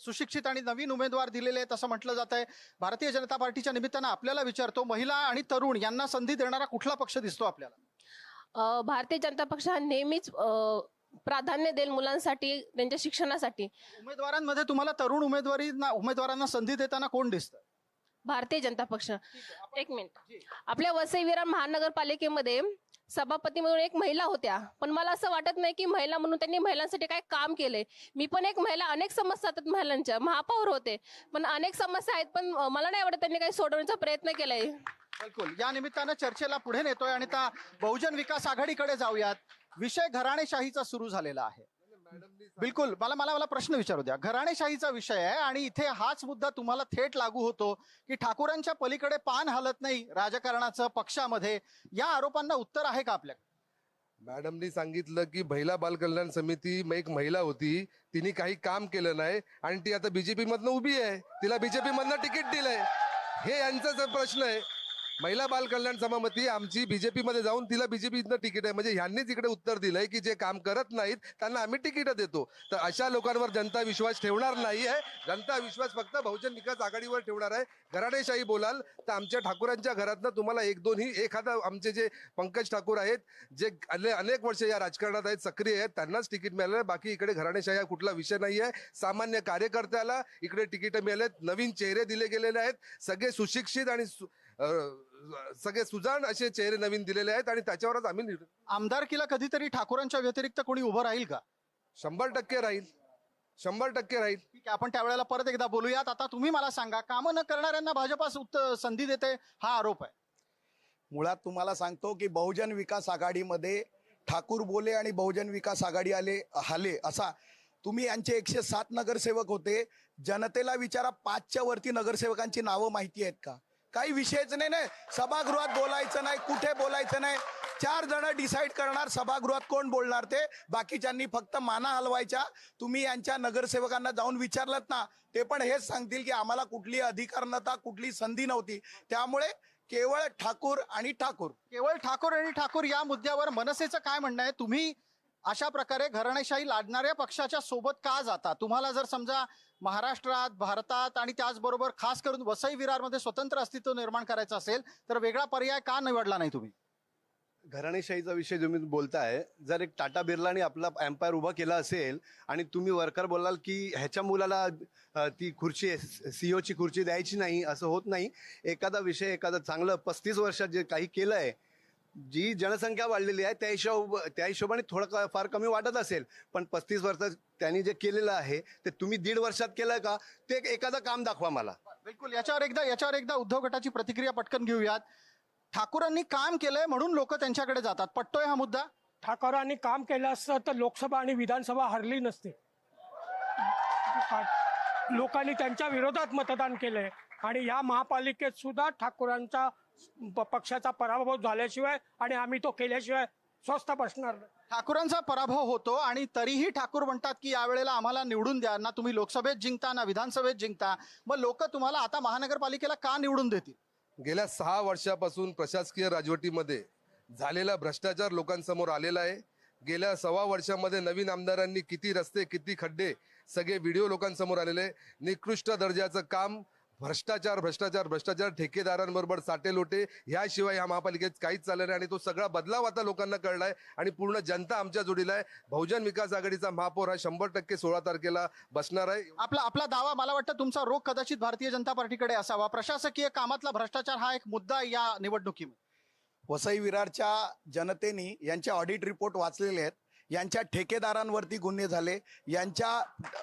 सुशिक्षित आणि नवीन उमेदवार दिलेले आहेत असं म्हटलं जात आहे. भारतीय जनता पार्टीच्या निमित्तानं आपल्याला विचारतो, महिला आणि तरुण यांना संधी देणारा कुठला पक्ष दिसतो आपल्याला? भारतीय जनता पक्ष हा नेहमीच प्राधान्य देईल मुलांसाठी, त्यांच्या शिक्षणासाठी. उमेदवारांमध्ये तुम्हाला तरुण उमेदवारांना संधी देताना कोण दिसतं? भारतीय जनता पक्ष. एक मिनिट. आपल्या वसई विरार महानगरपालिकेमध्ये सभापती म्हणून एक महिला होत्या, पण मला असं वाटत नाही की महिला म्हणून त्यांनी महिलांसाठी काय काम केलंय. मी पण एक महिला, अनेक समस्या आहेत महिलांच्या, महापौर होते, पण अनेक समस्या आहेत, पण मला नाही वाटत त्यांनी काही सोडवण्याचा प्रयत्न केलाय. बिलकुल, या निमित्तानं चर्चेला पुढे नेतोय आणि त्या बहुजन विकास आघाडीकडे जाऊयात. विषय घराणेशाहीचा सुरू झालेला आहे. बिलकुल, मला प्रश्न विचारू द्या. घराणेशाहीचा विषय आहे आणि इथे हाच मुद्दा तुम्हाला थेट लागू होतो की ठाकूरांच्या पलीकडे पान हलत नाही राजकारणाचं पक्षामध्ये. या आरोपांना उत्तर आहे का आपल्याकडे? मॅडमनी सांगितलं की महिला बाल कल्याण समिती एक महिला होती, तिने काही काम केलं नाही आणि ती आता बीजेपी मधनं उभी आहे, तिला बीजेपी मधनं तिकीट दिलंय. हे यांचाच प्रश्न आहे. महिला बाल कल्याण सभापती आमची बीजेपी मध्ये जाऊन तिला बीजेपीनं तिकीट आहे, म्हणजे ह्यांनीच इकडे उत्तर दिलंय की जे काम करत नाहीत त्यांना आम्ही तिकीट देतो. तर अशा लोकांवर जनता विश्वास ठेवणार नाही आहे. जनता विश्वास फक्त बहुजन विकास आघाडीवर ठेवणार आहे. घराणेशाही बोलाल तर आमच्या ठाकूरांच्या घरातनं तुम्हाला एक दोन ही एखादा आमचे जे पंकज ठाकूर आहेत जे अनेक वर्ष या राजकारणात आहेत, सक्रिय आहेत, त्यांनाच तिकीट मिळालं. बाकी इकडे घराणेशाही हा कुठला विषय नाही आहे. सामान्य कार्यकर्त्याला इकडे तिकीट मिळालेत, नवीन चेहरे दिले गेलेले आहेत, सगळे सुशिक्षित आणि सगळे सुजाण असे चेहरे नवीन दिलेले आहेत आणि त्याच्यावरच आम्ही आमदारकीला कधीतरी ठाकूरांच्या व्यतिरिक्त कोणी उभं राहील का? 100% राहील, 100% राहील. ठीक आहे, आपण त्यावेळेला परत एकदा बोलूयात. आता तुम्ही मला सांगा, कामं न करणाऱ्यांना भाजपा संधी देते हा आरोप आहे. मुळात तुम्हाला सांगतो की बहुजन विकास आघाडीमध्ये ठाकूर बोले आणि बहुजन विकास आघाडी हाले असा तुम्ही यांचे 107 नगरसेवक होते. जनतेला विचारा 5च्या वरती नगरसेवकांची नावं माहिती आहेत का? काही विषयच नाही. सभागृहात बोलायचं नाही, कुठे बोलायचं नाही. 4 जण डिसाईड करणार सभागृहात कोण बोलणार ते. बाकीच्यांनी फक्त माना हलवायच्या. तुम्ही यांच्या नगरसेवकांना जाऊन विचारलं ना, ते पण हेच सांगतील की आम्हाला कुठली अधिकार नव्हता, कुठली संधी नव्हती. त्यामुळे केवळ ठाकूर आणि ठाकूर या मुद्द्यावर मनसेचं काय म्हणणं आहे? तुम्ही अशा प्रकारे घराणेशाही लादणाऱ्या पक्षाच्या सोबत का जाता? तुम्हाला जर समजा महाराष्ट्रात, भारतात आणि त्याचबरोबर खास करून वसई विरारमध्ये स्वतंत्र अस्तित्व निर्माण करायचं असेल तर वेगळा पर्याय का निवडला नाही तुम्ही? घराणेशाहीचा विषय तुम्ही बोलताय, जर एक टाटा बिर्लाने आपला एम्पायर उभा केला असेल आणि तुम्ही वर्कर बोलाल की ह्याच्या मुलाला ती खुर्ची सीईओची खुर्ची द्यायची नाही, असं होत नाही. एखादा विषय एखादा चांगलं 35 वर्षात जे काही केलंय, जी जनसंख्या वाढलेली आहे त्या हिशोबाने थोडं फार कमी वाटत असेल, पण 35 वर्षात त्यांनी जे केलेलं आहे ते तुम्ही 1.5 वर्षात केलं का? ते एखादं काम दाखवा मला. बिलकुल. याच्यावर एकदा उद्धव गटाची प्रतिक्रिया पटकन घेऊयात. ठाकूरांनी काम केलंय म्हणून लोक त्यांच्याकडे जातात, पटतोय हा मुद्दा? ठाकूरांनी काम केलं असतं तर लोकसभा आणि विधानसभा हरली नसते. लोकांनी त्यांच्या विरोधात मतदान केलंय आणि या महापालिकेत सुद्धा ठाकूरांचा पक्षाचा पराभव झाल्याशिवाय आणि आम्ही तो केल्याशिवाय स्वस्थ बसणार नाही. ठाकूरांचा पराभव होतो आणि तरीही ठाकूर म्हणतात की यावेळेला आम्हाला निवडून द्या. ना तुम्ही लोकसभेत जिंकता ना विधानसभेत जिंकता, मग लोक तुम्हाला आता महानगरपालिकेला का निवडून देतील? गेल्या 6 वर्षापासून प्रशासकीय राजवटीमध्ये झालेला भ्रष्टाचार लोकांसमोर आलेला आहे. गेल्या 1.25 वर्षामध्ये नवीन आमदारांनी किती रस्ते, किती खड्डे, सगळे व्हिडिओ लोकांसमोर आलेले. निकृष्ट दर्जाचं काम, भ्रष्टाचार, ठेकेदारांबरोबर साटेलोटे, याशिवाय ह्या महापालिकेत काहीच चाललं नाही आणि तो सगळा बदलाव आता लोकांना कळलाय आणि पूर्ण जनता आमच्या जोडीला आहे. बहुजन विकास आघाडीचा महापौर हा 100% 16 तारखेला बसणार आहे. आपला दावा, मला वाटतं तुमचा रोख कदाचित भारतीय जनता पार्टीकडे असावा. प्रशासकीय कामातला भ्रष्टाचार हा एक मुद्दा या निवडणुकीमध्ये. वसई विरारच्या जनतेने यांचे ऑडिट रिपोर्ट वाचलेले आहेत. यांच्या ठेकेदारांवरती गुन्हे झाले, यांच्या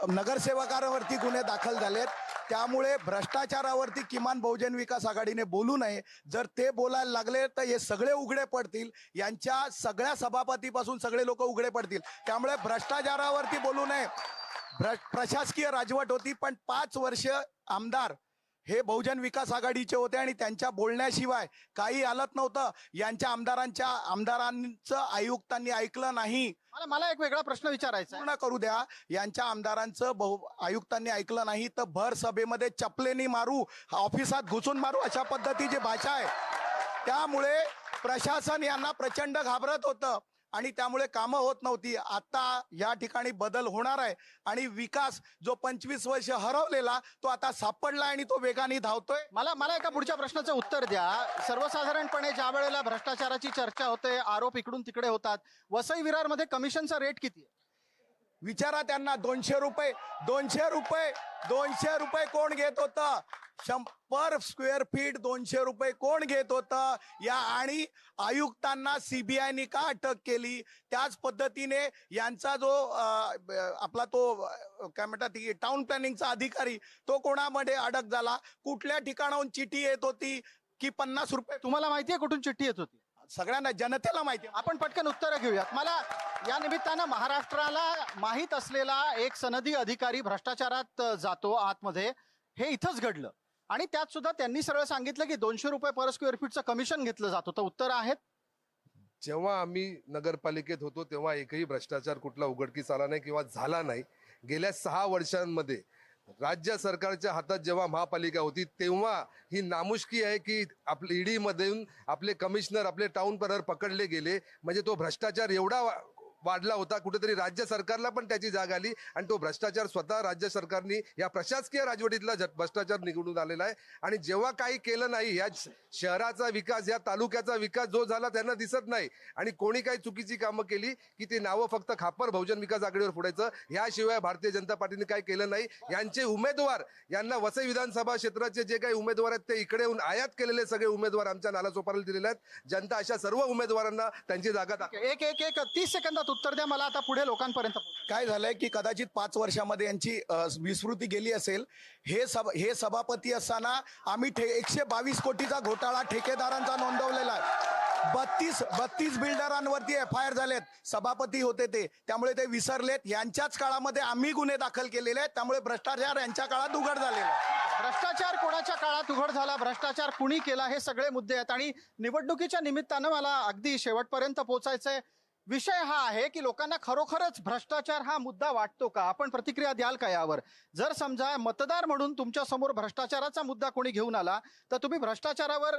नगरसेवकांवरती गुन्हे दाखल झालेत. त्यामुळे भ्रष्टाचारावरती किमान बहुजन विकास आघाडीने बोलू नये. जर ते बोलायला लागले तर हे सगळे उघडे पडतील. यांच्या सगळ्या सभापतीपासून सगळे लोक उघडे पडतील. त्यामुळे भ्रष्टाचारावरती बोलू नये. प्रशासकीय राजवट होती, पण 5 वर्ष आमदार हे बहुजन विकास आघाडीचे होते आणि त्यांच्या बोलण्याशिवाय काही आलत नव्हतं. यांच्या आमदारांचं आयुक्तांनी ऐकलं नाही. मला एक वेगळा प्रश्न विचारायचा पूर्ण करू द्या. यांच्या आमदारांचं आयुक्तांनी ऐकलं नाही तर भर सभेमध्ये चपलेनी मारू, ऑफिसात घुसून मारू, अशा पद्धतीची भाषा आहे. त्यामुळे प्रशासन यांना प्रचंड घाबरत होतं आणि त्यामुळे कामं होत नव्हती. आता या ठिकाणी बदल होणार आहे आणि विकास जो 25 वर्ष हरवलेला तो आता सापडला आणि तो वेगाने धावतोय. मला एका पुढच्या प्रश्नाचं उत्तर द्या. सर्वसाधारणपणे ज्या वेळेला भ्रष्टाचाराची चर्चा होते, आरोप इकडून तिकडे होतात, वसई विरारमध्ये कमिशनचा रेट किती आहे? विचारा त्यांना. 200 रुपये कोण घेत होतं? पर स्क्वेअर फीट 200 रुपये कोण घेत होतं? या आणि आयुक्तांना सीबीआयने का अटक केली? त्याच पद्धतीने यांचा जो आपला तो काय म्हणतात टाउन प्लॅनिंगचा अधिकारी, तो कोणामध्ये अडक झाला? कुठल्या ठिकाणाहून चिठी येत होती की 50 रुपये? तुम्हाला माहितीये कुठून चिठ्ठी येत होती? सगळ्यांना, जनतेला माहिती. आपण पटकन उत्तरं घेऊयात. मला या निमित्तानं महाराष्ट्राला माहीत असलेला एक सनदी अधिकारी भ्रष्टाचारात जातो आतमध्ये, हे इथंच घडलं आणि त्यात सुद्धा त्यांनी सरळ सांगितलं की 200 रुपये पर स्क्वेअर फीटचं कमिशन घेतलं जातं. तर उत्तर आहेत. जेव्हा आम्ही नगरपालिकेत होतो तेव्हा एकही भ्रष्टाचार कुठला उघडकीस आला नाही किंवा झाला नाही. गेल्या 6 वर्षांमध्ये राज्य सरकारच्या हातात जेव्हा महापालिका होती तेव्हा ही नामुष्की आहे की आपले ईडी मधून आपले कमिशनर आपले टाउन प्लॅनर पकडले गेले. म्हणजे तो भ्रष्टाचार एवढा वाढला होता, कुठेतरी राज्य सरकारला पण त्याची जाग आली आणि तो भ्रष्टाचार स्वतः राज्य सरकारने या प्रशासकीय राजवटीतला भ्रष्टाचार निघून आलेला आहे. आणि जेव्हा काही केलं नाही, या शहराचा विकास या तालुक्याचा विकास जो झाला त्यांना दिसत नाही आणि कोणी काही चुकीची कामं केली की ते नावं फक्त खापर बहुजन विकास आघाडीवर फोडायचं, याशिवाय भारतीय जनता पार्टीने काही केलं नाही. यांचे उमेदवार, यांना वसई विधानसभा क्षेत्राचे जे काही उमेदवार आहेत ते इकडे येऊन आयात केलेले सगळे उमेदवार आमच्या नालासोपाराला दिलेले आहेत. जनता अशा सर्व उमेदवारांना त्यांची जागा एक 30 सेकंदात उत्तर द्या मला, आता पुढे लोकांपर्यंत काय झालंय की कदाचित 5 वर्षामध्ये यांची विस्मृती गेली असेल. हे सभापती असताना आम्ही 122 कोटीचा घोटाळा ठेकेदारांचा नोंदवलेला आहे. 32 बिल्डरांवरती FIR झालेत. सभापती होते ते, त्यामुळे ते विसरलेत. यांच्याच काळामध्ये आम्ही गुन्हे दाखल केलेले आहेत, त्यामुळे भ्रष्टाचार यांच्या काळात उघड झालेला आहे. भ्रष्टाचार कोणाच्या काळात उघड झाला, भ्रष्टाचार कुणी केला, हे सगळे मुद्दे आहेत. आणि निवडणुकीच्या निमित्तानं मला अगदी शेवटपर्यंत पोहोचायचंय. विषय हा आहे की लोकांना खरोखरच भ्रष्टाचार हा मुद्दा वाटतो का? आपण प्रतिक्रिया द्याल का यावर? जर समजा मतदार म्हणून तुमच्या समोर भ्रष्टाचाराचा मुद्दा कोणी घेऊन आला तर तुम्ही भ्रष्टाचारावर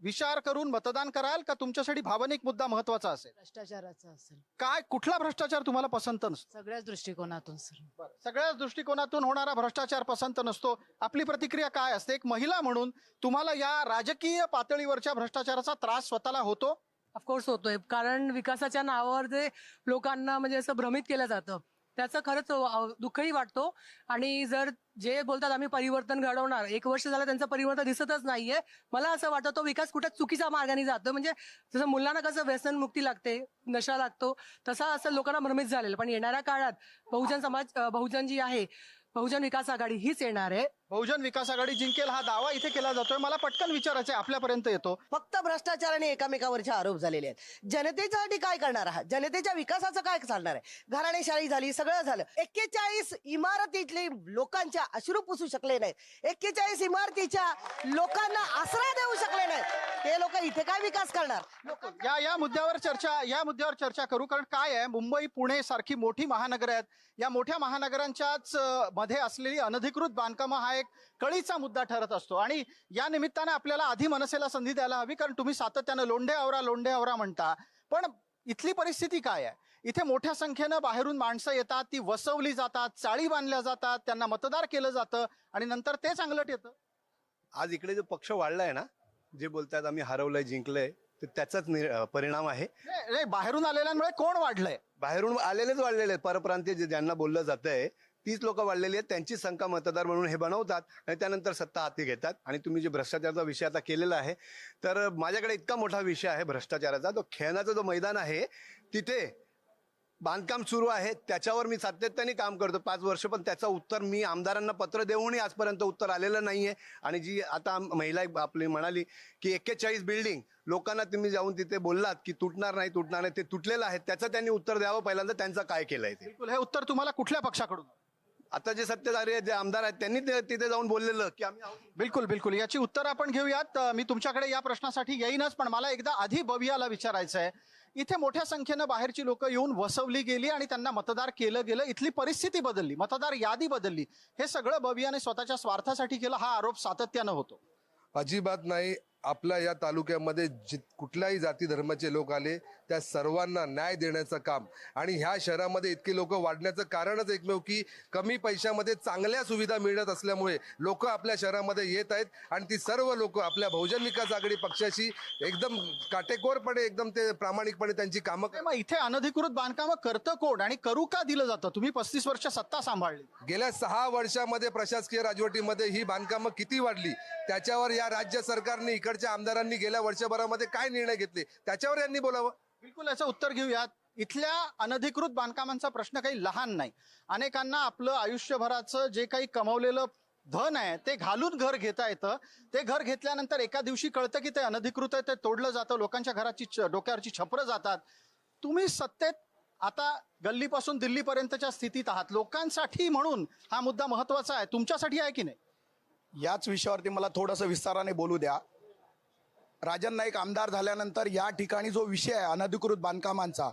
विचार करून मतदान कराल का तुमच्यासाठी भावनिक मुद्दा महत्वाचा असेल? भ्रष्टाचाराचा असेल. काय, कुठला भ्रष्टाचार तुम्हाला पसंत नसतो? सगळ्याच दृष्टिकोनातून सर. सगळ्याच दृष्टिकोनातून होणारा भ्रष्टाचार पसंत नसतो. आपली प्रतिक्रिया काय असते? एक महिला म्हणून तुम्हाला या राजकीय पातळीवरच्या भ्रष्टाचाराचा त्रास स्वतःला होतो? ऑफकोर्स होतोय, कारण विकासाच्या नावावर जे लोकांना म्हणजे असं भ्रमित केलं जातं त्याचं खरंच दुःखही वाटतो. आणि जर जे बोलतात आम्ही परिवर्तन घडवणार, 1 वर्ष झालं त्यांचं परिवर्तन दिसतच नाहीये. मला असं वाटतं तो विकास कुठे चुकीच्या मार्गाने जातो. म्हणजे जसं मुलांना कसं व्यसनमुक्ती लागते, नशा लागतो, तसा असं लोकांना भ्रमित झालेलं. पण येणाऱ्या काळात बहुजन जी आहे, बहुजन विकास आघाडी हीच येणार आहे. बहुजन विकास आघाडी जिंकेल हा दावा इथे केला जातोय. मला पटकन विचारायचंय, आपल्यापर्यंत येतो. फक्त भ्रष्टाचाराने एकामेकावरचे आरोप झालेले आहेत. जनतेसाठी काय करणार आहात? जनतेच्या विकासाचं काय चालणार आहे? घराणेशाही झाली, सगळं झालं. 41 इमारतीतले लोकांच्या अश्रू पुसू शकले नाहीत. 41 इमारतीच्या लोकांना आसरा देऊ शकले नाहीत. ते लोक इथे काय विकास करणार? या मुद्द्यावर चर्चा करू. कारण काय आहे, मुंबई पुणे सारखी मोठी महानगर आहेत. या मोठ्या महानगरांच्याच मध्ये असलेली अनधिकृत बांधकामं हा एक कळीचा मुद्दा ठरत असतो. आणि या निमित्तानं आपल्याला आधी मनसेला संधी द्यायला हवी, कारण तुम्ही सातत्यानं लोंढे आवरा म्हणता. पण इथली परिस्थिती काय आहे? इथे मोठ्या संख्येनं बाहेरून माणसं येतात, ती वसवली जातात, चाळी बांधल्या जातात, त्यांना मतदार केलं जातं आणि नंतर ते चांगलं येतं. आज इकडे जो पक्ष वाढलाय ना, जे बोलतात आम्ही हरवलंय जिंकलंय, तर त्याचाच परिणाम आहे. नाही, बाहेरून आलेल्यांमुळे कोण वाढलंय? बाहेरून आलेलेच वाढलेले आहेत. परप्रांतीय ज्यांना बोललं जातंय तीच लोक वाढलेली आहेत. त्यांची संख्या मतदार म्हणून हे बनवतात आणि त्यानंतर सत्ता हाती घेतात. आणि तुम्ही जे भ्रष्टाचाराचा विषय आता केलेला आहे, तर माझ्याकडे इतका मोठा विषय आहे भ्रष्टाचाराचा. तो खेळण्याचा जो मैदान आहे तिथे बांधकाम सुरू आहे, त्याच्यावर मी सातत्याने काम करतो 5 वर्ष, पण त्याचं उत्तर मी आमदारांना पत्र देऊनही आजपर्यंत उत्तर आलेलं नाहीये. आणि जी आता महिला आपली म्हणाली की 41 बिल्डिंग लोकांना तुम्ही जाऊन तिथे बोललात की तुटणार नाही, ते तुटलेलं आहे, त्याचं त्यांनी उत्तर द्यावं पहिल्यांदा, त्यांचं काय केलंय ते. बिलकुल, हे उत्तर तुम्हाला कुठल्या पक्षाकडून? आता जे सत्तेधारी आहेत, जे आमदार आहेत, त्यांनी तिथे जाऊन बोललेलं की आम्ही. बिलकुल याची उत्तर आपण घेऊयात. मी तुमच्याकडे या प्रश्नासाठी येईनच, पण मला एकदा आधी बवियाला विचारायचं आहे. इथे मोठ्या संख्येनं बाहेरची लोक येऊन वसवली गेली आणि त्यांना मतदार केलं गेलं. इथली परिस्थिती बदलली, मतदार यादी बदलली. हे सगळं बवियाने स्वतःच्या स्वार्थासाठी केलं, हा आरोप सातत्यानं होतो. अजिबात नाही. आपल्या या तालुक्यामध्ये कुठल्याही जाती धर्माचे लोक आले त्या सर्वांना न्याय देण्याचं काम. आणि ह्या शहरामध्ये इतके लोक वाढण्याचं कारणच एकमेव की कमी पैशामध्ये चांगल्या सुविधा मिळत असल्यामुळे लोक आपल्या शहरामध्ये येत आहेत. आणि ती सर्व लोक आपल्या बहुजन विकास आघाडी पक्षाशी एकदम काटेकोरपणे, एकदम ते प्रामाणिकपणे त्यांची कामं. मग इथे अनधिकृत बांधकामं करतं कोण आणि करू का दिलं जातं? तुम्ही 35 वर्ष सत्ता सांभाळली. गेल्या 6 वर्षामध्ये प्रशासकीय राजवटीमध्ये ही बांधकामं किती वाढली, त्याच्यावर या राज्य सरकारने, इकडच्या आमदारांनी गेल्या वर्षभरामध्ये काय निर्णय घेतले, त्याच्यावर यांनी बोलावं. बिलकुल, याचं उत्तर घेऊयात. इथल्या अनधिकृत बांधकामांचा प्रश्न काही लहान नाही. अनेकांना आपलं आयुष्यभराचं जे काही कमवलेलं धन आहे ते घालून घर घेता येतं. ते घर घेतल्यानंतर एका दिवशी कळतं की ते अनधिकृत आहे, ते तोडलं जातं, लोकांच्या घराची डोक्यावरची छपरं जातात. तुम्ही सत्तेत आता गल्लीपासून दिल्लीपर्यंतच्या स्थितीत आहात. लोकांसाठी म्हणून हा मुद्दा महत्वाचा आहे, तुमच्यासाठी आहे की नाही? याच विषयावरती मला थोडंसं विस्ताराने बोलू द्या. राजन नाईक आमदार झाल्यानंतर या ठिकाणी जो विषय आहे अनधिकृत बांधकामांचा,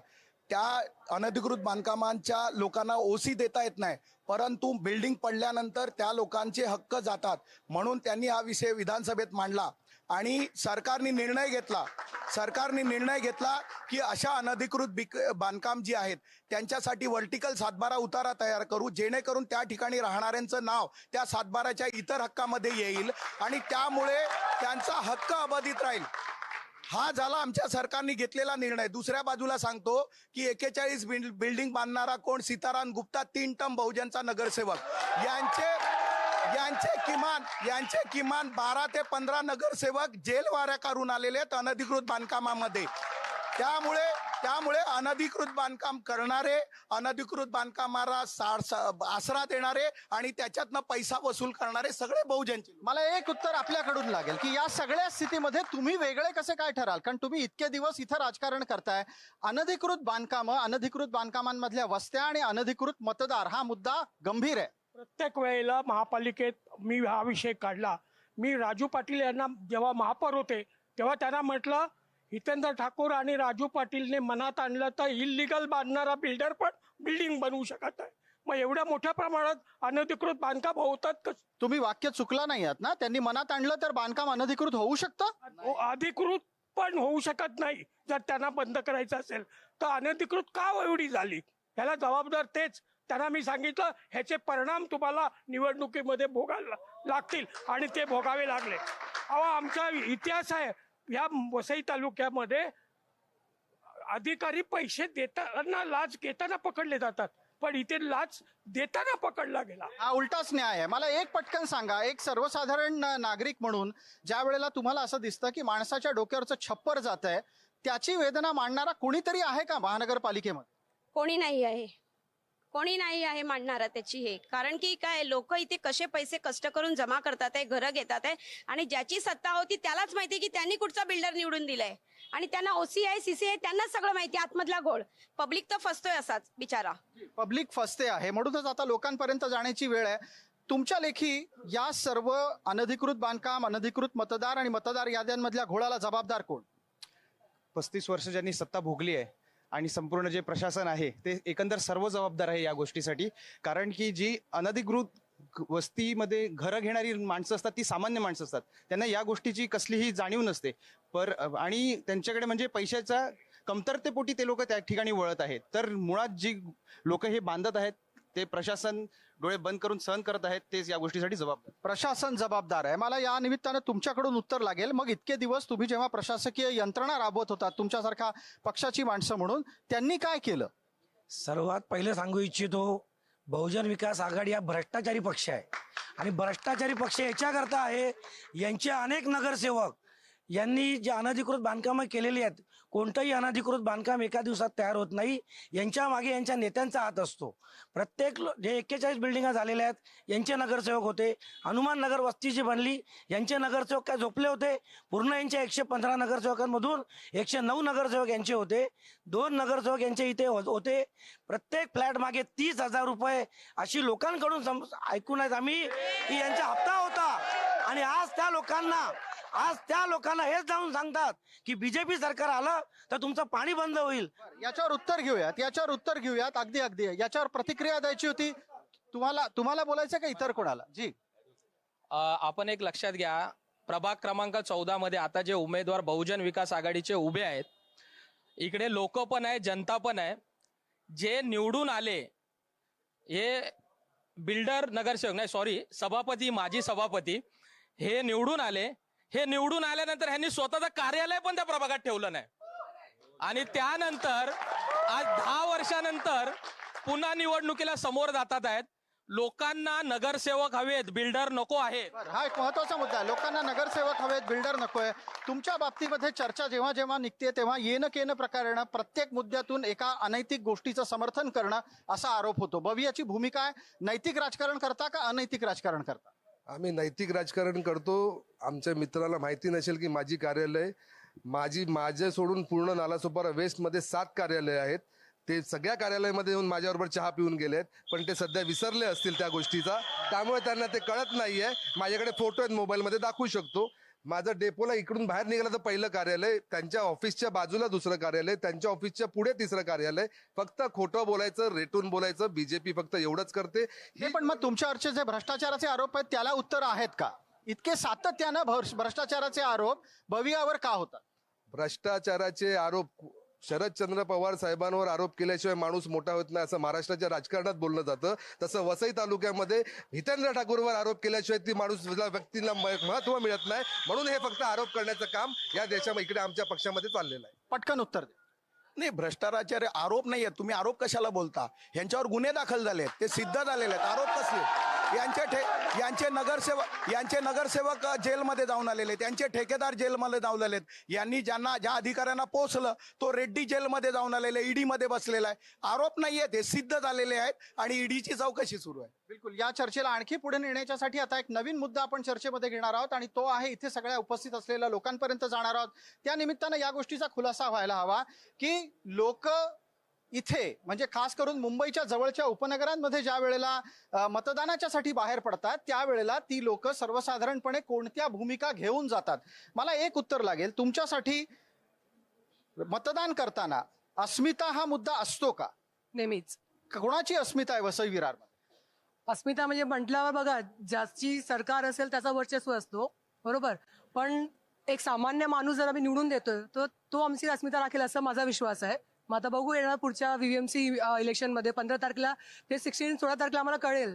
त्या अनधिकृत बांधकामांच्या लोकांना ओसी देता येत नाही, परंतु बिल्डिंग पडल्यानंतर त्या लोकांचे हक्क जातात. म्हणून त्यांनी हा विषय विधानसभेत मांडला आणि सरकारने निर्णय घेतला की अशा अनधिकृत बांधकाम जी आहेत त्यांच्यासाठी वर्टिकल सातबारा उतारा तयार करू, जेणेकरून त्या ठिकाणी राहणाऱ्यांचं नाव त्या सातबाराच्या इतर हक्कामध्ये येईल आणि त्यामुळे त्यांचा हक्क अबाधित राहील. हा झाला आमच्या सरकारने घेतलेला निर्णय. दुसऱ्या बाजूला सांगतो की 41 बिल्डिंग बांधणारा कोण? सीताराम गुप्ता, 3 टर्म बहुजनचा नगरसेवक. यांचे किमान 12 ते 15 नगरसेवक जेलवाऱ्या करून आलेले आहेत अनधिकृत बांधकामामध्ये. त्यामुळे अनधिकृत बांधकाम करणारे, अनधिकृत बांधकामाला आसरा देणारे आणि त्याच्यातनं पैसा वसूल करणारे सगळे बहुजनचे. मला एक उत्तर आपल्याकडून लागेल की या सगळ्या स्थितीमध्ये तुम्ही वेगळे कसे काय ठराल? कारण तुम्ही इतके दिवस इथं राजकारण करताय. अनधिकृत बांधकामं, अनधिकृत बांधकामांमधल्या वस्त्या आणि अनधिकृत मतदार हा मुद्दा गंभीर आहे. प्रत्येक वेळेला महापालिकेत मी हा विषय काढला. मी राजू पाटील यांना जेव्हा महापौर होते तेव्हा त्यांना म्हटलं, हितेंद्र ठाकूर आणि राजू पाटीलने मनात आणलं तर इल्लीगल बांधणारा बिल्डर पण बिल्डिंग बनवू शकत आहे. मग एवढ्या मोठ्या प्रमाणात अनधिकृत बांधकाम होतात कसं? तुम्ही वाक्य चुकला नाही आहात ना? त्यांनी मनात आणलं तर बांधकाम अनधिकृत होऊ शकतं. अधिकृत पण होऊ शकत नाही. जर त्यांना बंद करायचं असेल तर अनधिकृत का एवढी झाली? याला जबाबदार तेच. त्यांना मी सांगितलं ह्याचे परिणाम तुम्हाला निवडणुकीमध्ये भोगायला लागतील आणि ते भोगावे लागले. अहो, आमचा इतिहास आहे. या वसई तालुक्यामध्ये अधिकारी पैसे देताना, लाच घेताना पकडले जातात, पण इथे लाच देताना पकडला गेला. हा उलटाच न्याय आहे. मला एक पटकन सांगा, एक सर्वसाधारण नागरिक म्हणून ज्या वेळेला तुम्हाला असं दिसतं की माणसाच्या डोक्यावरचं छप्पर जात आहे, त्याची वेदना मांडणारा कोणीतरी आहे का महानगरपालिकेमध्ये? कोणी नाही आहे मांडणारा त्याची. हे कारण की काय, लोक इथे कसे पैसे कष्ट करून जमा करतात आहे, घरं घेतात आहे आणि ज्याची सत्ता होती त्यालाच माहिती की त्यांनी कुठचा बिल्डर निवडून दिलाय आणि त्यांना ओसी आहे, सीसी आहे, त्यांना सगळं माहिती. आतमधला घोळ पब्लिक तर फसतोय असाच बिचारा. पब्लिक फसते आहे, म्हणूनच आता लोकांपर्यंत जाण्याची वेळ आहे. तुमच्या लेखी या सर्व अनधिकृत बांधकाम, अनधिकृत मतदार आणि मतदार याद्यांमधल्या घोळाला जबाबदार कोण? 35 वर्ष ज्यांनी सत्ता भोगली आहे आणि संपूर्ण जे प्रशासन आहे ते एकंदर सर्व जबाबदार आहे या गोष्टीसाठी. कारण की जी अनधिकृत वस्तीमध्ये घरं घेणारी माणसं असतात ती सामान्य माणसं असतात. त्यांना या गोष्टीची कसलीही जाणीव नसते. आणि त्यांच्याकडे म्हणजे पैशाच्या कमतरतेपोटी ते लोक त्या ठिकाणी वळत आहेत. तर मुळात जी लोक हे बांधत आहेत ते प्रशासन डोळे बंद करून सहन करत आहेत, तेच या गोष्टीसाठी जबाबदार. प्रशासन जबाबदार आहे. मला या निमित्तानं तुमच्याकडून उत्तर लागेल. मग इतके दिवस तुम्ही जेव्हा प्रशासकीय यंत्रणा राबवत होता तुमच्यासारखा पक्षाची माणसं म्हणून, त्यांनी काय केलं? सर्वात पहिले सांगू इच्छितो, बहुजन विकास आघाडी हा भ्रष्टाचारी पक्ष आहे आणि भ्रष्टाचारी पक्ष याच्याकरता आहे, यांचे अनेक नगरसेवक यांनी जे अनधिकृत बांधकामं केलेली आहेत, कोणतंही अनधिकृत बांधकाम एका दिवसात तयार होत नाही. यांच्या मागे यांच्या नेत्यांचा हात असतो. प्रत्येक जे 41 बिल्डिंगा झालेल्या आहेत यांचे नगरसेवक होते. हनुमान नगर वस्ती जी बनली यांचे नगरसेवक काय झोपले होते? पूर्ण यांच्या 115 नगरसेवकांमधून 109 नगरसेवक यांचे होते. 2 नगरसेवक यांचे इथे होते. प्रत्येक फ्लॅट मागे 30,000 रुपये अशी लोकांकडून ऐकून आहेत आम्ही की यांचा हप्ता होता. आणि आज त्या लोकांना हेच जाऊन सांगतात की बीजेपी सरकार आलं तर तुमचं पाणी बंद होईल. याच्यावर उत्तर घेऊयात. अगदी याच्यावर प्रतिक्रिया द्यायची होती. तुम्हाला बोलायचं का इतर कोणाला? जी, आपण एक लक्षात घ्या, प्रभाग क्रमांक 14 मध्ये आता जे उमेदवार बहुजन विकास आघाडीचे उभे आहेत, इकडे लोक पण आहे, जनता पण आहे. जे निवडून आले हे बिल्डर नगरसेवक नाही, सॉरी, सभापती, माजी सभापती हे निवडून आले. हे निवडून आल्यानंतर ह्यांनी स्वतःचं कार्यालय पण त्या प्रभागात ठेवलं नाही आणि त्यानंतर आज 10 वर्षानंतर पुन्हा निवडणुकीला समोर जातात आहेत. लोकांना नगरसेवक हवेत, बिल्डर नको आहे. हा एक महत्वाचा मुद्दा आहे. लोकांना नगरसेवक हवेत, बिल्डर नकोय. तुमच्या बाबतीमध्ये चर्चा जेव्हा जेव्हा निघते तेव्हा येणं केनं प्रकारेनं प्रत्येक मुद्द्यातून एका अनैतिक गोष्टीचं समर्थन करणं असा आरोप होतो. बवियाची भूमिका आहे, नैतिक राजकारण करता का अनैतिक राजकारण करता? आम्ही नैतिक राजकारण करतो. आमच्या मित्राला माहिती नसेल की माझी कार्यालय, माझे सोडून पूर्ण नालासोपारा वेस्टमध्ये 7 कार्यालय आहेत. ते सगळ्या कार्यालयामध्ये येऊन माझ्याबरोबर चहा पिऊन गेलेत, पण ते सध्या विसरले असतील त्या गोष्टीचा, त्यामुळे त्यांना ते कळत नाहीये. माझ्याकडे फोटो आहेत, मोबाईलमध्ये दाखवू शकतो. माझं डेपोला इकडून बाहेर निघालं तर पहिलं कार्यालय, त्यांच्या ऑफिसच्या बाजूला दुसरं कार्यालय, त्यांच्या ऑफिसच्या पुढे तिसरं कार्यालय. फक्त खोटं बोलायचं, रेटून बोलायचं. बीजेपी फक्त एवढंच करते. हे पण मग तुमच्यावरचे जे भ्रष्टाचाराचे आरोप आहेत त्याला उत्तर आहेत का? इतके सातत्यानं भ्रष्टाचाराचे आरोप भवियावर का होतात? भ्रष्टाचाराचे आरोप शरदचंद्र पवार साहेबांवर आरोप केल्याशिवाय माणूस मोठा होत नाही असं महाराष्ट्राच्या राजकारणात बोललं जातं. तसं वसई तालुक्यामध्ये हितेंद्र ठाकूरवर आरोप केल्याशिवाय ती माणूस व्यक्तीला महत्व मिळत नाही. म्हणून हे फक्त आरोप करण्याचं काम या देशामध्ये इकडे आमच्या पक्षामध्ये चाललेलं आहे. पटकन उत्तर दे. नाही, भ्रष्टाचार आरोप नाहीये. तुम्ही आरोप कशाला बोलता? यांच्यावर गुन्हे दाखल झालेत, ते सिद्ध झालेले आहेत. आरोप कसले? यांचे नगरसेवक जेलमध्ये जाऊन आलेले, त्यांचे ठेकेदार जेलमध्ये जाऊन आलेत. यांनी ज्या अधिकाऱ्यांना पोहोचलं तो रेड्डी जेलमध्ये जाऊन आलेले, ईडी मध्ये बसलेला आहे. आरोप नाहीये, ते सिद्ध झालेले आहेत आणि ईडीची चौकशी सुरू आहे. बिलकुल. या चर्चेला आणखी पुढे नेण्यासाठी आता एक नवीन मुद्दा आपण चर्चेमध्ये घेणार आहोत आणि तो आहे इथे सगळ्या उपस्थित असलेल्या लोकांपर्यंत जाणार आहोत. त्या निमित्तानं या गोष्टीचा खुलासा व्हायला हवा की लोक इथे म्हणजे खास करून मुंबईच्या जवळच्या उपनगरांमध्ये ज्या वेळेला मतदानाच्यासाठी बाहेर पडतात त्यावेळेला ती लोक सर्वसाधारणपणे कोणत्या भूमिका घेऊन जातात. मला एक उत्तर लागेल तुमच्यासाठी. मतदान करताना अस्मिता हा मुद्दा असतो का? नेहमीच. कोणाची अस्मिता आहे वसई विरार? अस्मिता म्हणजे म्हटल्यावर बघा, ज्याची सरकार असेल त्याचा वर्चस्व असतो, बरोबर. पण एक सामान्य माणूस जर आम्ही निवडून देतोय तर तो आमची अस्मिता राखेल असा माझा विश्वास आहे. मग आता बघू येणार पुढच्या VVMC इलेक्शन मध्ये 15 तारखेला ते 16 तारखेला आम्हाला कळेल.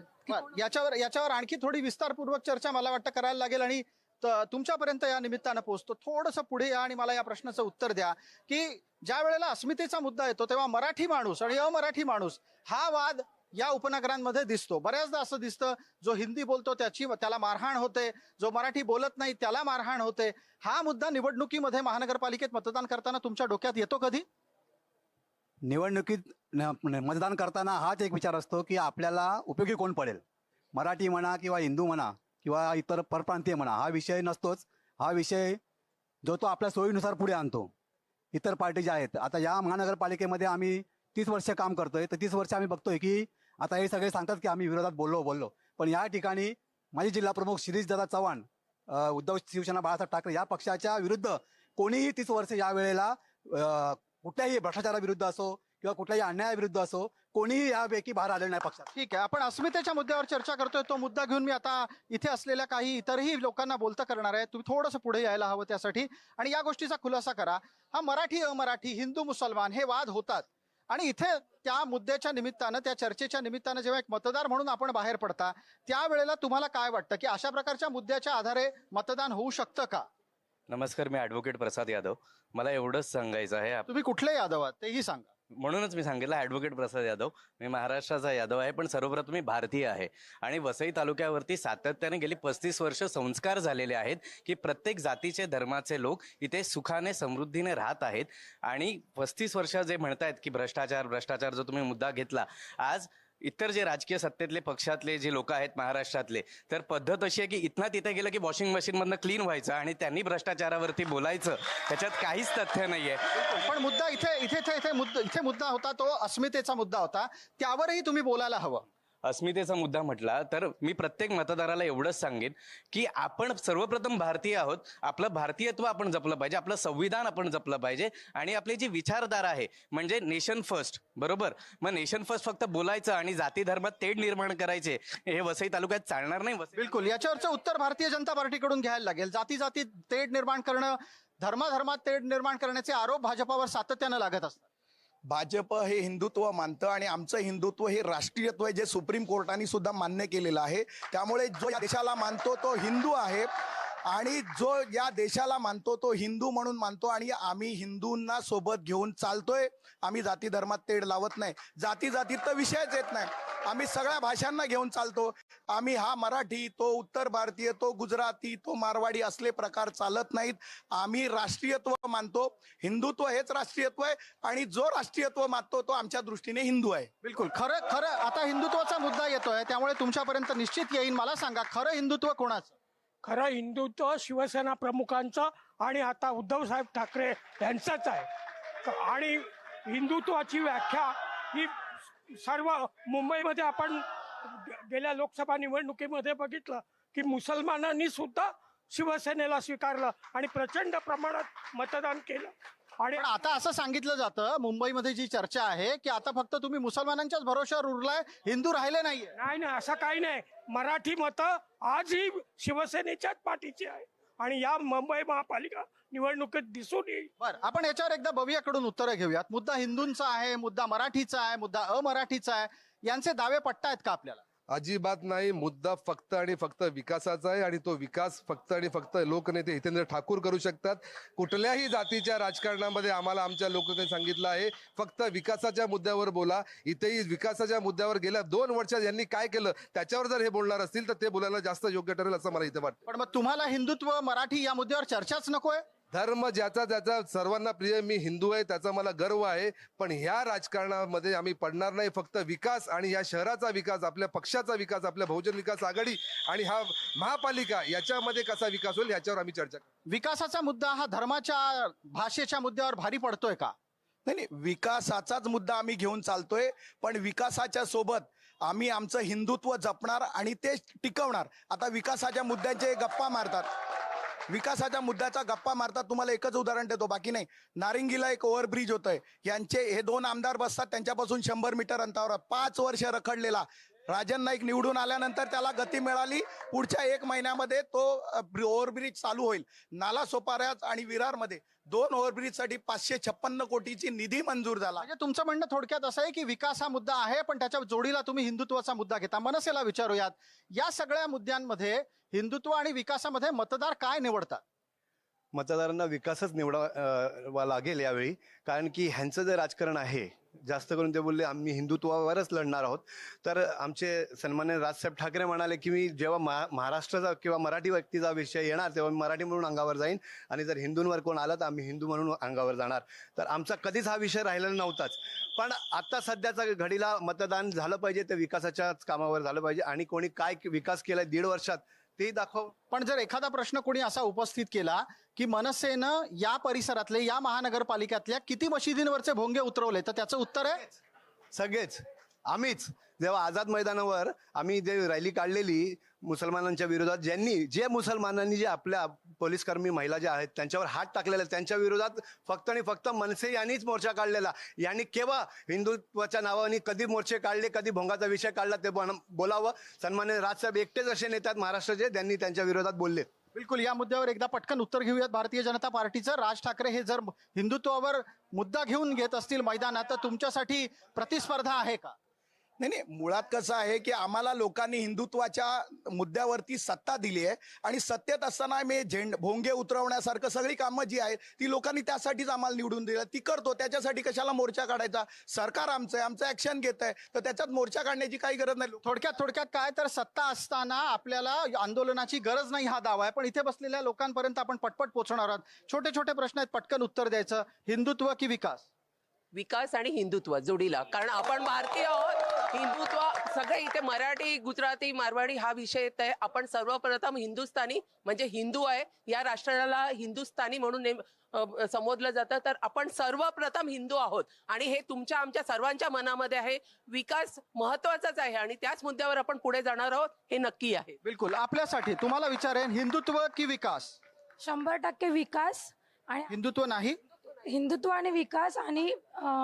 याच्यावर आणखी थोडी विस्तारपूर्वक चर्चा मला वाटतं करायला लागेल आणि तुमच्यापर्यंत या निमित्तानं पोहोचतो. थोडंसं पुढे या आणि मला या प्रश्नाचं उत्तर द्या की ज्या वेळेला अस्मितेचा मुद्दा येतो तेव्हा मराठी माणूस आणि अमराठी माणूस हा वाद या उपनगरांमध्ये दिसतो. बऱ्याचदा असं दिसतं जो हिंदी बोलतो त्याला मारहाण होते, जो मराठी बोलत नाही त्याला मारहाण होते. हा मुद्दा निवडणुकीमध्ये महानगरपालिकेत मतदान करताना तुमच्या डोक्यात येतो कधी? निवडणुकीत मतदान करताना हाच एक विचार असतो की आपल्याला उपयोगी कोण पडेल. मराठी म्हणा किंवा हिंदू म्हणा किंवा इतर परप्रांतीय म्हणा, हा विषय नसतोच. हा विषय जो तो आपल्या सोयीनुसार पुढे आणतो. इतर पार्टी ज्या आहेत, आता या महानगरपालिकेमध्ये आम्ही 30 वर्ष काम करतोय, तर 30 वर्ष आम्ही बघतोय की आता हे सगळे सांगतात की आम्ही विरोधात बोललो, पण या ठिकाणी माजी जिल्हा प्रमुख शिरीषदादा चव्हाण, उद्धव शिवसेना बाळासाहेब ठाकरे या पक्षाच्या विरुद्ध कोणीही 30 वर्ष या वेळेला कुठल्याही भ्रष्टाचाराविरुद्ध असो किंवा कुठल्याही अन्यायाविरुद्ध असो कोणीही यापैकी बाहेर आलेलं नाही पक्षात. ठीक आहे, आपण अस्मितेच्या मुद्द्यावर चर्चा करतोय. तो मुद्दा घेऊन मी आता इथे असलेल्या काही इतरही लोकांना बोलता करणार आहे. तुम्ही थोडंसं पुढे यायला हवं त्यासाठी आणि या गोष्टीचा खुलासा करा. हा मराठी अमराठी, हिंदू मुसलमान हे वाद होतात आणि इथे त्या मुद्द्याच्या निमित्तानं, त्या चर्चेच्या निमित्तानं जेव्हा एक मतदार म्हणून आपण बाहेर पडता त्यावेळेला तुम्हाला काय वाटतं की अशा प्रकारच्या मुद्द्याच्या आधारे मतदान होऊ शकतं का? नमस्कार, मी ॲडव्होकेट प्रसाद यादव. मला एवढंच सांगायचं आहे. तुम्ही कुठले यादव आहात तेही सांगा. म्हणूनच मी सांगितलं ॲडव्होकेट प्रसाद यादव. मी महाराष्ट्राचा यादव आहे, पण सर्वप्रथम मी भारतीय आहे. आणि वसई तालुक्यावरती सातत्याने गेली 35 वर्ष संस्कार झालेले आहेत की प्रत्येक जातीचे धर्माचे लोक इथे सुखाने समृद्धीने राहत आहेत. आणि 35 वर्ष जे म्हणतायत की भ्रष्टाचार जो तुम्ही मुद्दा घेतला, आज इतर जे राजकीय सत्तेतले पक्षातले जे लोक आहेत महाराष्ट्रातले, तर पद्धत अशी आहे की इथनं तिथे गेलं की वॉशिंग मशीनमधनं क्लीन व्हायचं आणि त्यांनी भ्रष्टाचारावरती बोलायचं. त्याच्यात काहीच तथ्य नाहीये. पण मुद्दा इथे मुद्दा होता, तो अस्मितेचा मुद्दा होता, त्यावरही तुम्ही बोलायला हवं. अस्मितेचा मुद्दा म्हटला तर मी प्रत्येक मतदाराला एवढंच सांगेन की आपण सर्वप्रथम भारतीय आहोत. आपलं भारतीयत्व आपण जपलं पाहिजे, आपलं संविधान आपण जपलं पाहिजे आणि आपली जी विचारधारा आहे म्हणजे नेशन फर्स्ट, बरोबर. मग नेशन फर्स्ट फक्त बोलायचं आणि जाती धर्मात तेढ निर्माण करायचे हे वसई तालुक्यात चालणार नाही. बिलकुल, याच्यावरचं उत्तर भारतीय जनता पार्टीकडून घ्यायला लागेल. जाती तेढ निर्माण करणं, धर्मात तेढ निर्माण करण्याचे आरोप भाजपावर सातत्यानं लागत असतात. भाजप हे हिंदुत्व मानतं आणि आमचं हिंदुत्व हे राष्ट्रीयत्व आहे, जे सुप्रीम कोर्टाने सुद्धा मान्य केलेलं आहे. त्यामुळे जो या देशाला मानतो तो हिंदू आहे आणि जो या देशाला मानतो तो हिंदू म्हणून मानतो आणि आम्ही हिंदूंना सोबत घेऊन चालतोय. आम्ही जाती धर्मात तेढ लावत नाही. जातीत तर विषयच येत नाही. आम्ही सगळ्या भाषांना घेऊन चालतो. आम्ही हा मराठी, तो उत्तर भारतीय, तो गुजराती, तो मारवाडी असले प्रकार चालत नाहीत. आम्ही राष्ट्रीयत्व मानतो. हिंदुत्व हेच राष्ट्रीयत्व आहे आणि जो राष्ट्रीयत्व मानतो तो आमच्या दृष्टीने हिंदू आहे. बिलकुल, खरं आता हिंदुत्वाचा मुद्दा येतोय त्यामुळे तुमच्यापर्यंत निश्चित येईल. मला सांगा, खरं हिंदुत्व कोणाचं? खरं हिंदुत्व शिवसेना प्रमुखांचं आणि आता उद्धवसाहेब ठाकरे यांचंच आहे. आणि हिंदुत्वाची व्याख्या ही सर्व मुंबईमध्ये आपण गेल्या लोकसभा निवडणुकीमध्ये बघितलं की मुसलमानांनी सुद्धा शिवसेनेला स्वीकारलं आणि प्रचंड प्रमाणात मतदान केलं. आणि पण आता असं सांगितलं जातं मुंबईमध्ये जी चर्चा आहे की आता फक्त तुम्ही मुसलमानांच्याच भरोश्यावर उरलाय, हिंदू राहिले नाहीये. नाही असं काही नाही. मराठी मतं आजही शिवसेनेच्याच पाठीची आहे आणि या मुंबई महापालिका निवडणुकीत दिसून येईल. बरं, आपण याच्यावर एकदा भव्याकडून उत्तरं घेऊयात. मुद्दा हिंदूंचा आहे, मुद्दा मराठीचा आहे, मुद्दा अमराठीचा आहे. यांचे दावे पटतायत का आपल्याला? अजिबात नाही. मुद्दा फक्त आणि फक्त विकासाचा आहे आणि तो विकास फक्त आणि फक्त लोकनेते हितेंद्र ठाकूर करू शकतात. कुठल्याही जातीच्या राजकारणामध्ये आम्हाला आमच्या लोकांनी सांगितलं आहे फक्त विकासाच्या मुद्द्यावर बोला. इथेही विकासाच्या मुद्द्यावर गेल्या 2 वर्षात यांनी काय केलं त्याच्यावर जर हे बोलणार असतील तर ते बोलायला जास्त योग्य ठरेल असं मला इथे वाटतं. पण मग तुम्हाला हिंदुत्व मराठी या मुद्द्यावर चर्चाच नकोय? धर्म ज्याचा त्याचा सर्वांना प्रिय. मी हिंदू आहे त्याचा मला गर्व आहे. पण ह्या राजकारणामध्ये आम्ही पडणार नाही. फक्त विकास आणि या शहराचा विकास, आपल्या पक्षाचा विकास, आपल्या बहुजन विकास आघाडी आणि हा महापालिका याच्यामध्ये कसा विकास होईल याच्यावर आम्ही चर्चा करू. विकासाचा मुद्दा हा धर्माच्या भाषेच्या मुद्द्यावर भारी पडतोय का? नाही, विकासाचाच मुद्दा आम्ही घेऊन चालतोय. पण विकासाच्या सोबत आम्ही आमचं हिंदुत्व जपणार आणि ते टिकवणार. आता विकासाच्या मुद्द्यांचे गप्पा मारतात. तुम्हाला एकच उदाहरण देतो, बाकी नाही. नारिंगीला एक ओव्हरब्रिज होतंय. यांचे हे 2 आमदार बसतात त्यांच्यापासून 100 मीटर अंतरावर. 5 वर्ष रखडलेला राजन नाईक निवडून आल्यानंतर त्याला गती मिळाली. पुढच्या 1 महिन्यामध्ये तो ओव्हरब्रिज चालू होईल. नाला सोपाऱ्यात आणि विरारमध्ये 2 ओव्हरब्रिजसाठी 556 कोटीची निधी मंजूर झाला. म्हणजे तुमचं म्हणणं थोडक्यात असं आहे की विकास हा मुद्दा आहे पण त्याच्या जोडीला तुम्ही हिंदुत्वाचा मुद्दा घेता. मनसेला विचारूयात, या सगळ्या मुद्द्यांमध्ये हिंदुत्व आणि विकासामध्ये मतदार काय निवडतात? मतदारांना विकासच निवडावा लागेल यावेळी. कारण की ह्यांचं जे राजकारण आहे जास्त करून ते बोलले आम्ही हिंदुत्वावरच लढणार आहोत. तर आमचे सन्माननीय राजसाहेब ठाकरे म्हणाले की मी जेव्हा महाराष्ट्राचा किंवा मराठी व्यक्तीचा विषय येणार तेव्हा मी मराठी म्हणून अंगावर जाईन आणि जर हिंदूंवर कोण आलं तर आम्ही हिंदू म्हणून अंगावर जाणार. तर आमचा कधीच हा विषय राहिलेला नव्हताच. पण आता सध्याचा घडीला मतदान झालं पाहिजे ते विकासाच्याच कामावर झालं पाहिजे आणि कोणी काय विकास केलाय 1.5 वर्षात ते दाखव. पण जर एखादा प्रश्न कोणी असा उपस्थित केला की मनसेनं या परिसरातले, या महानगरपालिकेतल्या किती मशिदींवरचे भोंगे उतरवले, तर त्याचं उत्तर आहे सगळेच आम्हीच. जेव्हा आझाद मैदानावर आम्ही जे रॅली काढलेली मुसलमानांच्या विरोधात, जे मुसलमानांनी जे आपल्या पोलीसकर्मी महिला ज्या आहेत त्यांच्यावर हात टाकलेला त्यांच्या विरोधात फक्त आणि फक्त मनसे यांनीच मोर्चा काढलेला. यांनी केव्हा हिंदुत्वाच्या नावाने कधी मोर्चे काढले, कधी भोंगाचा विषय काढला ते बोलावं. सन्माननीय राजसाहेब एकटेच असे नेते आहेत महाराष्ट्राचे त्यांनी त्यांच्या विरोधात बोलले. बिलकुल. या मुद्द्यावर एकदा पटकन उत्तर घेऊयात भारतीय जनता पार्टीचं. राज ठाकरे हे जर हिंदुत्वावर मुद्दा घेऊन घेत असतील मैदानात तर तुमच्यासाठी प्रतिस्पर्धा आहे का? नाही, मुळात कसं आहे की आम्हाला लोकांनी हिंदुत्वाच्या मुद्द्यावरती सत्ता दिली आहे आणि सत्तेत असताना आम्ही भोंगे उतरवण्यासारखं सगळी कामं जी आहेत ती लोकांनी त्यासाठीच आम्हाला निवडून दिलं. ती करतो. त्याच्यासाठी कशाला मोर्चा काढायचा? सरकार आमचं ऍक्शन घेत आहे तर त्याच्यात मोर्चा काढण्याची काही गरज नाही. थोडक्यात काय तर सत्ता असताना आपल्याला आंदोलनाची गरज नाही हा दावा आहे. पण इथे बसलेल्या लोकांपर्यंत आपण पटपट पोहोचणार आहोत. छोटे छोटे प्रश्न आहेत, पटकन उत्तर द्यायचं. हिंदुत्व की विकास? विकास आणि हिंदुत्व जोडीला. कारण आपण भारतीय आहोत. हिंदुत्व सगळे इथे मराठी, गुजराती, मारवाडी हा विषय येत आहे. आपण सर्वप्रथम हिंदुस्थानी म्हणजे हिंदू आहे. या राष्ट्राला हिंदुस्थानी म्हणून संबोधलं जातं. तर आपण सर्वप्रथम हिंदू आहोत आणि हे तुमच्या आमच्या सर्वांच्या मनामध्ये आहे. विकास महत्वाचाच आहे आणि त्याच मुद्द्यावर आपण पुढे जाणार आहोत हे नक्की आहे. बिलकुल. आपल्यासाठी तुम्हाला विचारेन, हिंदुत्व की विकास? 100% विकास. आणि हिंदुत्व नाही? हिंदुत्व आणि विकास. आणि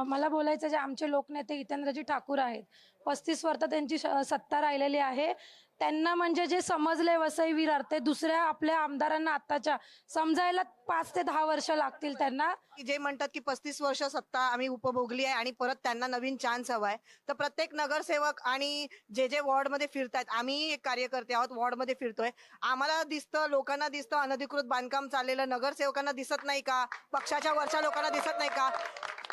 मला बोलायचं जे आमचे लोकनेते हितेंद्रजी ठाकूर आहेत, 35 वर्ष त्यांची सत्ता राहिलेली आहे. त्यांना म्हणजे जे समजले वसई विरार ते दुसऱ्या आपल्या आमदारांना आताच्या समजायला 5 ते 10 वर्ष लागतील त्यांना. जे म्हणतात की 35 वर्ष सत्ता आम्ही उपभोगली आहे आणि परत त्यांना नवीन चान्स हवाय, तर प्रत्येक नगरसेवक आणि जे वॉर्डमध्ये फिरतायत, आम्ही एक कार्यकर्ते आहोत, वॉर्डमध्ये फिरतोय, आम्हाला दिसतं, लोकांना दिसतं अनधिकृत बांधकाम चाललेलं. नगरसेवकांना दिसत नाही का? पक्षाच्या वरच्या लोकांना दिसत नाही का?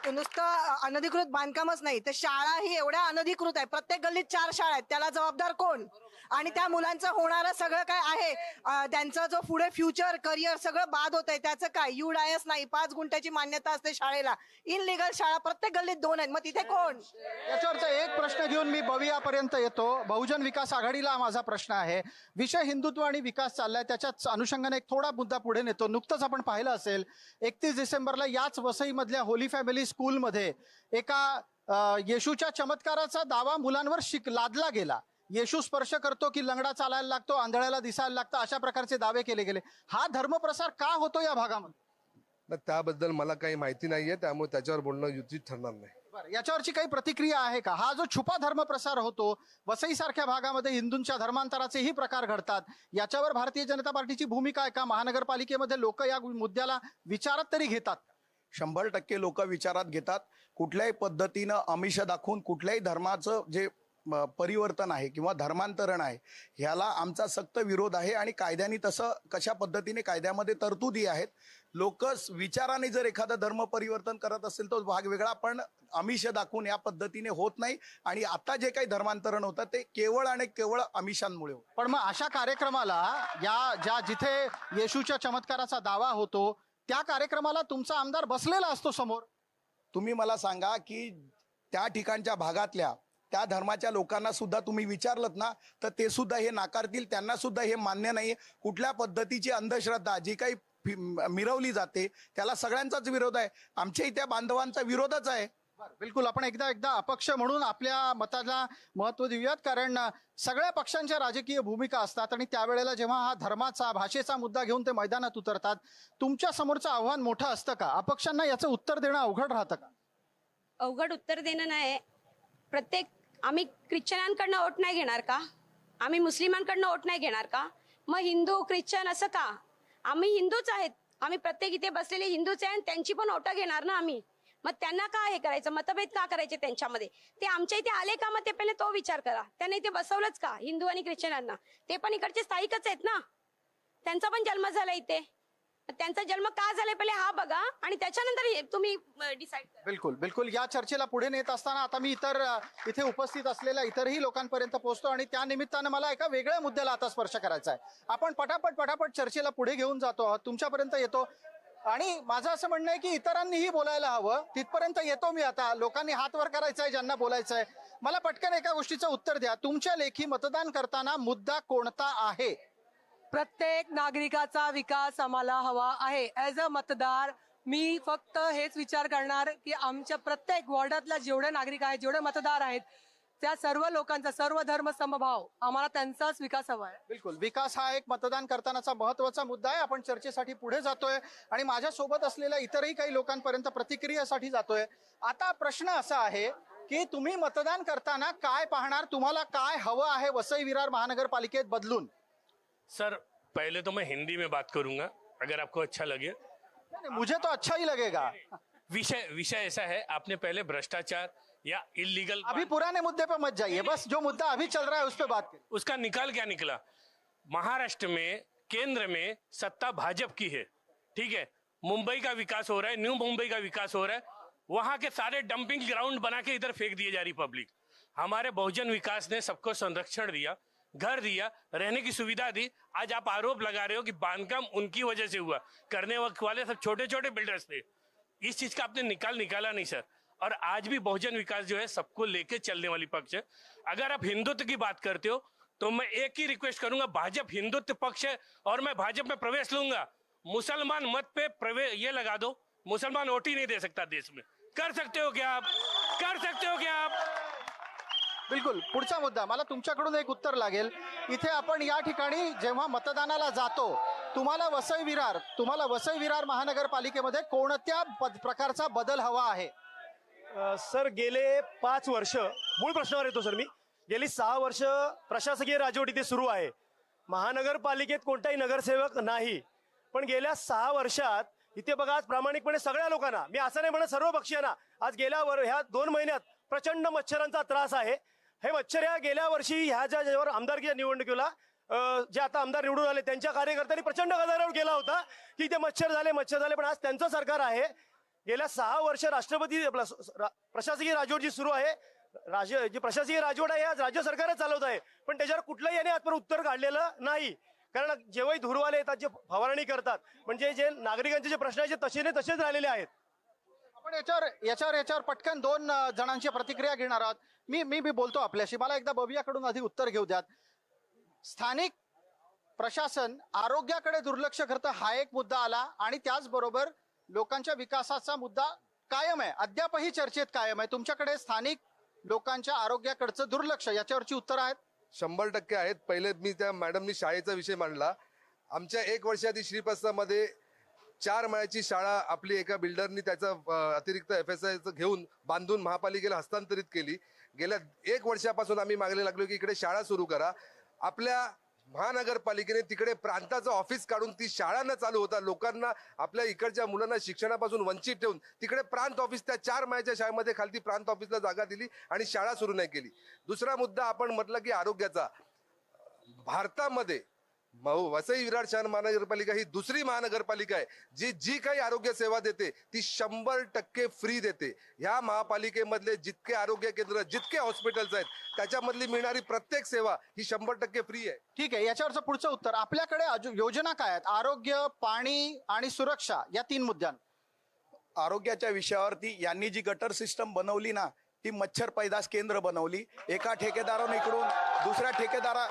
नुसतं अनधिकृत बांधकामच नाही तर शाळा ही एवढ्या अनधिकृत आहे. प्रत्येक गल्लीत 4 शाळा आहेत. त्याला जबाबदार कोण? आणि त्या मुलांचं होणारं सगळं काय आहे, त्यांचं जो पुढे फ्युचर करिअर सगळं बाद होत आहे, त्याचं काय? UDIS नाही, 5 गुंठ्याची मान्यता असते शाळेला, इनलिगल शाळा प्रत्येक गल्लीत 2 आहेत. मग तिथे कोण? याच्यावरचा एक प्रश्न घेऊन मी बवियापर्यंत येतो. बहुजन विकास आघाडीला माझा प्रश्न आहे. विषय हिंदुत्व आणि विकास चाललाय, त्याच्याच अनुषंगाने एक थोडा मुद्दा पुढे नेतो. नुकतंच आपण पाहिलं असेल 31 डिसेंबरला याच वसईमधल्या होली फॅमिली स्कूलमध्ये एका येशूच्या चमत्काराचा दावा मुलांवर लादला गेला. येशू स्पर्श करतो की लंगडा चालायला लागतो, आंधळ्याला दिसायला लागतं, अशा प्रकारचे दावे केले गेले. हा धर्मप्रसार का होतो या भागामध्ये? तर त्याबद्दल मला काही माहिती नाहीये, त्यामुळे त्याच्यावर बोलणं उचित ठरणार नाही. बरं, याच्यावरची काही प्रतिक्रिया आहे का? हा जो छुपा धर्मप्रसार होतो, वसई सारख्या भागामध्ये हिंदूंच्या धर्मांतराचेही प्रकार घडतात, याच्यावर भारतीय जनता पार्टीची भूमिका आहे का? महानगरपालिकेमध्ये लोक या मुद्द्याला विचारात तरी घेतात? 100% लोक विचारात घेतात. कुठल्याही पद्धतीनं आमिष दाखवून कुठल्याही धर्माचं जे परिवर्तन आहे किंवा धर्मांतरण आहे ह्याला आमचा सक्त विरोध आहे. आणि कायद्याने तसं कशा पद्धतीने कायद्यामध्ये तरतुदी आहेत. लोक विचाराने जर एखादा धर्म परिवर्तन करत असेल तो भाग वेगळा, पण आमिष दाखवून या पद्धतीने होत नाही. आणि आता जे काही धर्मांतरण होतं ते केवळ आणि केवळ आमिषांमुळे होतं. पण मग अशा कार्यक्रमाला जिथे येशूच्या चमत्काराचा दावा होतो त्या कार्यक्रमाला तुमचा आमदार बसलेला असतो समोर. तुम्ही मला सांगा की त्या ठिकाणच्या भागातल्या त्या धर्माच्या लोकांना सुद्धा तुम्ही विचारलत ना, तर ते सुद्धा हे नाकारतील. त्यांना सुद्धा हे मान्य नाही. कुठल्या पद्धतीची अंधश्रद्धा जी काही मिरवली जाते त्याला सगळ्यांचाच विरोध आहे. आमच्या इथे बांधवांचा विरोधच आहे. बिलकुल. आपण एकदा अपक्ष म्हणून आपल्या मताला महत्व देऊयात, कारण सगळ्या पक्षांच्या राजकीय भूमिका असतात आणि त्यावेळेला जेव्हा हा धर्माचा भाषेचा मुद्दा घेऊन ते मैदानात उतरतात, तुमच्या समोरचं आव्हान मोठं असतं का? अपक्षांना याचं उत्तर देणं अवघड राहतं का? अवघड उत्तर देणं नाही. आम्ही ख्रिश्चनांकडनं वोट नाही घेणार का? आम्ही मुस्लिमांकडनं वोट नाही घेणार का? मग हिंदू ख्रिश्चन असं का? आम्ही हिंदूच आहेत. आम्ही प्रत्येक इथे बसलेले हिंदूच आहे आणि त्यांची पण वोटं घेणार ना आम्ही. मग त्यांना का हे करायचं? मतभेद का करायचे त्यांच्यामध्ये? ते आमच्या इथे आले का? मग ते पहिले तो विचार करा. त्यांना इथे बसवलंच का हिंदू आणि ख्रिश्चनांना? ते पण इकडचे स्थायिकच आहेत ना. त्यांचा पण जन्म झाला इथे. त्यांचा जन्म का झाला पहिले हा बघा आणि त्याच्यानंतर तुम्ही डिसाईड करा. बिलकुल. या चर्चेला पुढे नेत असताना आता मी इथे उपस्थित असलेल्या इतरही लोकांपर्यंत पोहोचतो आणि त्या निमित्तानं मला एका वेगळ्या मुद्द्याला आता स्पर्श करायचा आहे. आपण पटापट चर्चेला पुढे घेऊन जातो आहोत, तुमच्यापर्यंत येतो आणि माझं असं म्हणणं आहे की इतरांनीही बोलायला हवं. तिथपर्यंत येतो मी आता. लोकांनी हात वर करायचा आहे ज्यांना बोलायचं आहे. मला पटकन एका गोष्टीचं उत्तर द्या. तुमच्या लेखी मतदान करताना मुद्दा कोणता आहे? प्रत्येक नागरिकाचा विकास आम्हाला हवा आहे. ॲज अ मतदार मी फक्त हेच विचार करणार की आमच्या प्रत्येक वॉर्डातल्या जेवढे नागरिक आहेत, जेवढे मतदार आहेत, त्या सर्व लोकांचा, सर्व धर्म समभाव, आम्हाला त्यांचाच विकास हवा आहे. बिलकुल. विकास हा एक मतदान करतानाचा महत्वाचा मुद्दा आहे. आपण चर्चेसाठी पुढे जातोय आणि माझ्या सोबत असलेल्या इतरही काही लोकांपर्यंत प्रतिक्रियेसाठी जातोय. आता प्रश्न असा आहे की तुम्ही मतदान करताना काय पाहणार? तुम्हाला काय हवं आहे वसई विरार महानगरपालिकेत बदलून? सर, पहले तो मैं हिंदी में बात करूंगा अगर आपको अच्छा लगे. मुझे तो अच्छा ही लगेगा. विषय ऐसा है, आपने पहले भ्रष्टाचार या इलीगल, अभी पुराने मुद्दे पे मत जाइए, बस जो मुद्दा अभी चल रहा है उस पे बात करें. उसका निकाल क्या निकला? महाराष्ट्र में केंद्र में सत्ता भाजपा की है, ठीक है. मुंबई का विकास हो रहा है, न्यू मुंबई का विकास हो रहा है. वहां के सारे डंपिंग ग्राउंड बना के इधर फेंक दिए जा रही पब्लिक. हमारे बहुजन विकास ने सबको संरक्षण दिया, घर दिया, रहने की सुविधा दी. आज आप आरोप लगा रहे हो कि बांधकाम उनकी वजह से हुआ. करने वाले सब छोटे छोटे बिल्डर्स थे. इस चीज का आपने निकाला नहीं सर. और आज भी बहुजन विकास जो है सबको लेके चलने वाली पक्ष है. अगर आप हिंदुत्व की बात करते हो तो मैं एक ही रिक्वेस्ट करूंगा, भाजपा हिंदुत्व पक्ष है और मैं भाजपा में प्रवेश लूंगा. मुसलमान मत पे प्रवेश ये लगा दो, मुसलमान वोट ही नहीं दे सकता देश में. कर सकते हो क्या आप? कर सकते हो क्या आप? बिलकुल. पुढचा मुद्दा मला तुमच्याकडून एक उत्तर लागेल. इथे आपण या ठिकाणी जेव्हा मतदानाला जातो, तुम्हाला वसई विरार महानगरपालिकेमध्ये कोणत्या प्रकारचा बदल हवा आहे? सर, गेले 5 वर्ष, मूळ प्रश्नावर येतो सर मी. गेली 6 वर्ष प्रशासकीय राजवट इथे सुरू आहे. महानगरपालिकेत कोणताही नगरसेवक नाही. पण गेल्या 6 वर्षात इथे बघा, आज प्रामाणिकपणे सगळ्या लोकांना, मी असं नाही म्हणत सर्व पक्षीयांना, आज ह्या 2 महिन्यात प्रचंड मच्छरांचा त्रास आहे. हे मच्छर या गेल्या वर्षी ह्या ज्यावर आमदारकीच्या निवडणुकीला जे आता आमदार निवडून आले त्यांच्या कार्यकर्त्यांनी प्रचंड गदारोळ केला होता की ते मच्छर झाले. पण आज त्यांचं सरकार आहे. गेल्या 6 वर्ष राष्ट्रपती प्रशासकीय राजवट जी सुरू आहे, जी प्रशासकीय राजवट आहे आज राज्य सरकारच चालवत आहे. पण त्याच्यावर कुठल्याही याने आजपर्यंत उत्तर काढलेलं नाही. कारण जेव्हाही धुरवाले येतात, जे फवारणी करतात, म्हणजे जे नागरिकांचे जे प्रश्न आहेत तसेच राहिलेले आहेत. आपण याच्यावर पटकन 2 जणांची प्रतिक्रिया घेणार आहोत. मी बोलतो आपल्याशी. मला एकदा बबियाकडून आधी उत्तर घेऊ द्यात. स्थानिक प्रशासन आरोग्याकडे दुर्लक्ष करतं, हा एक मुद्दा आला आणि त्याचबरोबर लोकांच्या विकासाचा मुद्दा कायम आहे, अद्यापही चर्चेत कायम आहे. तुमच्याकडे स्थानिक लोकांच्या आरोग्याकडचं दुर्लक्ष, याच्यावरची उत्तर आहेत? 100% आहेत. पहिले मी त्या मॅडमनी शाळेचा विषय मांडला. आमच्या 1 वर्षात श्रीप्रस्थामध्ये 4 माळ्याची शाळा आपली एका बिल्डरनी त्याचा अतिरिक्त FSI घेऊन बांधून महापालिकेला हस्तांतरित केली. गेल्या 1 वर्षापासून आम्ही मागणी लागलो की इकडे शाळा सुरू करा. आपल्या महानगरपालिकेने तिकडे प्रांताचं ऑफिस काढून ती शाळा न चालू होता लोकांना आपल्या इकडच्या मुलांना शिक्षणापासून वंचित ठेवून तिकडे प्रांत ऑफिस त्या 4 माळ्याच्या शाळेमध्ये खालती प्रांत ऑफिसला जागा दिली आणि शाळा सुरू नाही केली. दुसरा मुद्दा आपण म्हटलं की आरोग्याचा. भारतामध्ये वसई विरार शहर महानगरपालिका ही दुसरी महानगरपालिका आहे जी काही आरोग्य सेवा देते ती 100% फ्री देते. ह्या महापालिकेमधले जितके आरोग्य केंद्र जितके हॉस्पिटल्स आहेत त्याच्यामधली मिळणारी प्रत्येक सेवा ही 100% फ्री आहे. ठीक आहे, याच्यावरचं पुढचं उत्तर. आपल्याकडे योजना काय आहेत? आरोग्य, पाणी आणि सुरक्षा या 3 मुद्द्यांवर. आरोग्याच्या विषयावरती यांनी जी गटर सिस्टम बनवली ना ती मच्छर पैदास केंद्र बनवली. एका ठेकेदाराने इकडून दुसऱ्या ठेकेदारा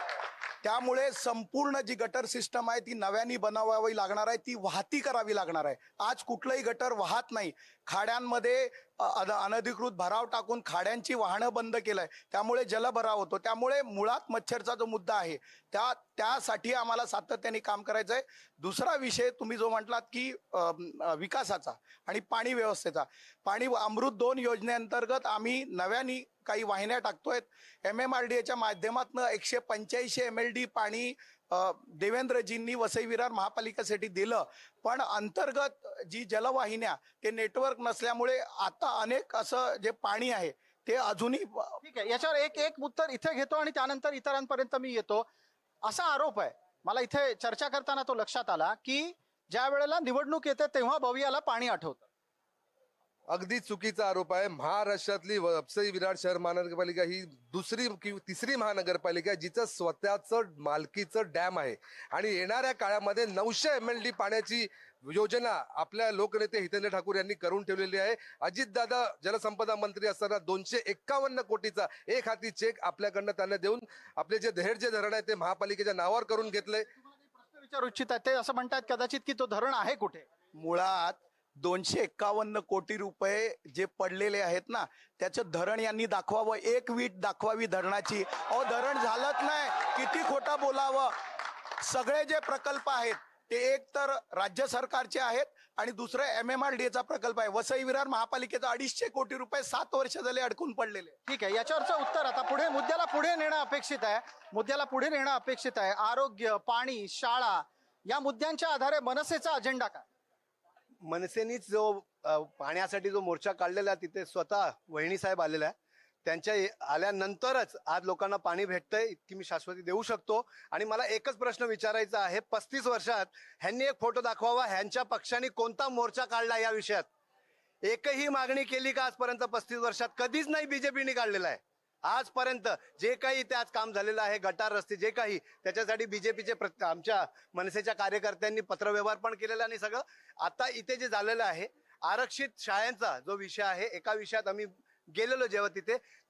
त्यामुळे संपूर्ण जी गटर सिस्टम आहे ती नव्याने बनवावी लागणार आहे. ती वाहती करावी लागणार आहे. आज कुठलंही गटर वाहत नाही. खाड्यांमध्ये अनधिकृत भराव टाकून खाड्यांची वाहनं बंद केलंय. त्यामुळे जलभराव होतो. त्यामुळे मुळात मच्छरचा जो मुद्दा आहे त्यासाठी आम्हाला सातत्याने काम करायचं आहे. दुसरा विषय तुम्ही जो म्हटलात की विकासाचा आणि पाणी व्यवस्थेचा. पाणी अमृत 2 योजनेअंतर्गत आम्ही नव्याने काही वाहिन्या टाकतोय. MMRDAच्या माध्यमातून 185 MLD पाणी देवेंद्रजींनी वसई विरार महापालिकेसाठी दिलं. पण अंतर्गत जी जलवाहिन्या ते नेटवर्क नसल्यामुळे आता अनेक असं जे पाणी आहे ते अजूनही. ठीक आहे, याच्यावर एक उत्तर इथे घेतो आणि त्यानंतर इतरांपर्यंत मी येतो. असा आरोप आहे, मला इथे चर्चा करताना तो लक्षात आला की ज्या वेळेला निवडणूक येते तेव्हा भवियाला पाणी आठवतं. अगदी चुकीचा आरोप आहे. महाराष्ट्रातली वसई विरार शहर महानगरपालिका ही दुसरी किंवा तिसरी महानगरपालिका आहे जिचं स्वतःचं मालकीचं डॅम आहे आणि येणाऱ्या काळामध्ये 900 MLD पाण्याची योजना आपल्या लोकनेते हितेंद्र ठाकूर यांनी करून ठेवलेली आहे. अजितदादा जलसंपदा मंत्री असताना 251 कोटीचा एक हाती चेक आपल्याकडनं त्यांना देऊन आपले जे दहेडचे धरण आहे ते महापालिकेच्या नावावर करून घेतले. प्रश्न विचारू इच्छित ते असं म्हणतात कदाचित की तो धरण आहे कुठे? मुळात 251 कोटी रुपये जे पडलेले आहेत ना त्याचं धरण यांनी दाखवावं. एक वीट दाखवावी धरणाची. अहो धरण झालंच नाही. किती खोटं बोलावं. सगळे जे प्रकल्प आहेत ते एक तर राज्य सरकारचे आहेत आणि दुसरं MMRDAचा प्रकल्प आहे. वसई विरार महापालिकेचा 250 कोटी रुपये 7 वर्ष झाले अडकून पडलेले. ठीक आहे, याच्यावरचं उत्तर आता मुद्द्याला पुढे नेणं अपेक्षित आहे. आरोग्य, पाणी, शाळा या मुद्द्यांच्या आधारे मनसेचा अजेंडा काय? मनसेनीच जो पाण्यासाठी जो मोर्चा काढलेला तिथे स्वतः वहिनी साहेब आलेला आहे. त्यांच्या आल्यानंतरच आज लोकांना पाणी भेटतंय इतकी मी शाश्वती देऊ शकतो. आणि मला एकच प्रश्न विचारायचा आहे, 35 वर्षात ह्यांनी एक फोटो दाखवावा. ह्यांच्या पक्षाने कोणता मोर्चा काढला या विषयात? एकही मागणी केली का आजपर्यंत? 35 वर्षात कधीच नाही बीजेपीने काढलेला आहे. आजपर्यंत जे काही इथे आज काम झालेलं आहे, गटार रस्ते जे काही, त्याच्यासाठी बीजेपीचे आमच्या मनसेच्या कार्यकर्त्यांनी पत्रव्यवहार पण केलेला आणि सगळं. आता इथे जे झालेलं आहे आरक्षित शाळांचा जो विषय आहे, एका विषयात आम्ही गेलेलो जेव्हा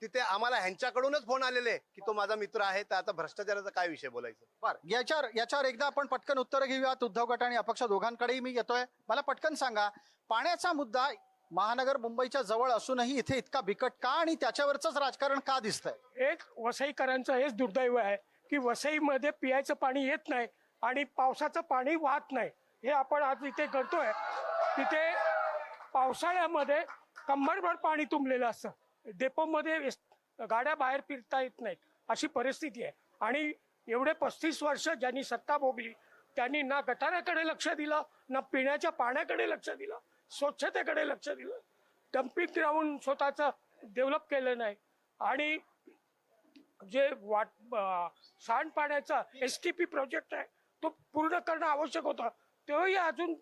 तिथे आम्हाला ह्यांच्याकडूनच फोन आलेले की तो माझा मित्र आहे, तर आता भ्रष्टाचाराचा काय विषय बोलायचं? बरं, याच्यावर एकदा आपण पटकन उत्तर घेऊयात. उद्धव गट आणि अपक्ष दोघांकडेही मी येतोय. मला पटकन सांगा, पाण्याचा मुद्दा महानगर मुंबईच्या जवळ असूनही इथे इतका बिकट का आणि त्याच्यावरच राजकारण का दिसतंय? एक वसईकरांचं हेच दुर्दैव आहे की वसईमध्ये पियाचं पाणी येत नाही आणि पावसाचं पाणी वाहत नाही. हे आपण आज इथे करतोय. तिथे पावसाळ्यामध्ये कंबरभर पाणी तुंबलेलं असतं. डेपोमध्ये गाड्या बाहेर फिरता येत नाहीत अशी परिस्थिती आहे. आणि एवढे 35 वर्ष ज्यांनी सत्ता भोगली त्यांनी ना गटाराकडे लक्ष दिलं, ना पिण्याच्या पाण्याकडे लक्ष दिलं, स्वच्छतेकडे लक्ष दिलं. डम्पिंग ग्राउंड स्वतःचं डेव्हलप केलं नाही. आणि जे सांडपाण्याचा STP प्रोजेक्ट आहे तो पूर्ण करणं आवश्यक होतं, तेही अजून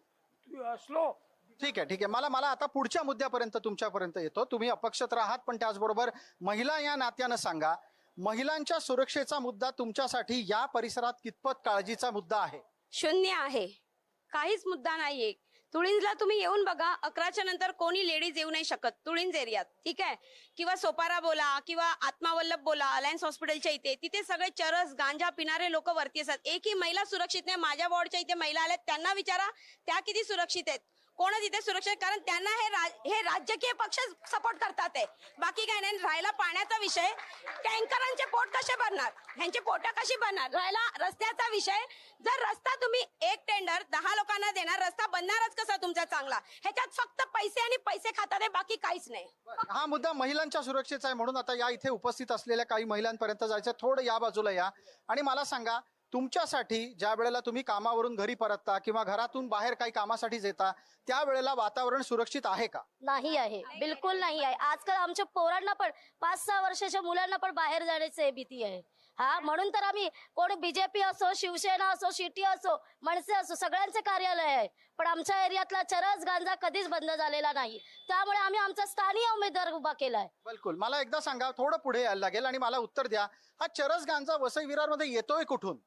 स्लो. ठीक आहे. मला आता पुढच्या मुद्द्यापर्यंत तुमच्यापर्यंत येतो. तुम्ही अपक्ष तर आहात पण त्याचबरोबर महिला या नात्यानं सांगा, महिलांच्या सुरक्षेचा मुद्दा तुमच्यासाठी या परिसरात कितपत काळजीचा मुद्दा आहे? 0 आहे. काहीच मुद्दा नाहीये. तुळिंजला तुम्ही येऊन बघा, 11च्या नंतर कोणी लेडीज येऊ नाही शकत तुळिंज एरियात. ठीक आहे, किंवा सोपारा बोला किंवा आत्मावल्लभ बोला, अलायन्स हॉस्पिटलच्या इथे, तिथे सगळे चरस गांजा पिणारे लोक वरती असतात. एकही महिला सुरक्षित नाही. माझ्या वॉर्डच्या इथे महिला आल्यात, त्यांना विचारा त्या किती सुरक्षित आहेत. कोणच इथे सुरक्षित, कारण त्यांना हे राजकीय पक्ष सपोर्ट करतात आहे, बाकी काय नाही. राहिला पाण्याचा विषय, टँकरांचे पोट कसे भरणार, ह्यांचे पोट कशी भरणार. राहिला रस्त्याचा विषय, जर रस्ता तुम्ही एक टेंडर 10 लोकांना देणार, रस्ता बनणारच कसा तुमचा चांगला. ह्याच्यात फक्त पैसे आणि पैसे खातात आहे, बाकी काहीच नाही. हा मुद्दा महिलांच्या सुरक्षेचा आहे, म्हणून आता या इथे उपस्थित असलेल्या काही महिलांपर्यंत जायचं. थोडं या बाजूला या आणि मला सांगा, तुमच्यासाठी ज्या वेळेला तुम्ही कामावरून घरी परतता किंवा घरातून बाहेर काही कामासाठी येता, त्यावेळेला वातावरण सुरक्षित आहे का? नाही आहे, बिलकुल नाही आहे. आजकाल आमच्या पोरांना पण 5-6 वर्षाच्या मुलांना पण बाहेर जाण्याची भीती आहे. हा, म्हणून तर आम्ही कोण बीजेपी असो, शिवसेना असो, शिटी असो, मनसे असो, सगळ्यांचे कार्यालय आहे, पण आमच्या एरियातला चरस गांजा कधीच बंद झालेला नाही. त्यामुळे आम्ही आमचा स्थानिक उमेदवार उभा केलाय. बिलकुल. मला एकदा सांगा, थोडं पुढे यायला लागेल आणि मला उत्तर द्या, हा चरस गांजा वसई विरारमध्ये येतोय कुठून?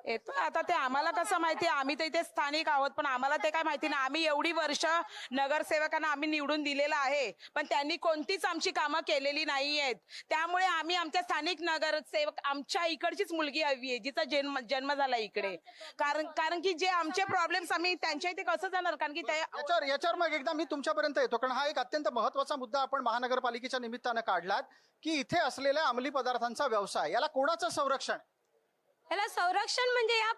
येतो आता ते आम्हाला कसं माहिती, आम्ही तर इथे स्थानिक आहोत, पण आम्हाला ते काय माहिती नाही. आम्ही एवढी वर्ष नगरसेवकांना आम्ही निवडून दिलेलं आहे, पण त्यांनी कोणतीच आमची कामं केलेली नाही आहेत. त्यामुळे आम्ही आमच्या स्थानिक नगरसेवक, आमच्या इकडचीच मुलगी हवी आहे जिचा जन्म झाला इकडे, कारण की जे आमचे प्रॉब्लेम्स आम्ही त्यांच्या इथे कसं जाणार, कारण की याच्यावर मग एकदा मी तुमच्यापर्यंत येतो, कारण हा एक अत्यंत महत्वाचा मुद्दा आपण महानगरपालिकेच्या निमित्तानं काढलात की इथे असलेल्या अंमली पदार्थांचा व्यवसाय, याला कोणाचं संरक्षण? याला संरक्षण म्हणजे या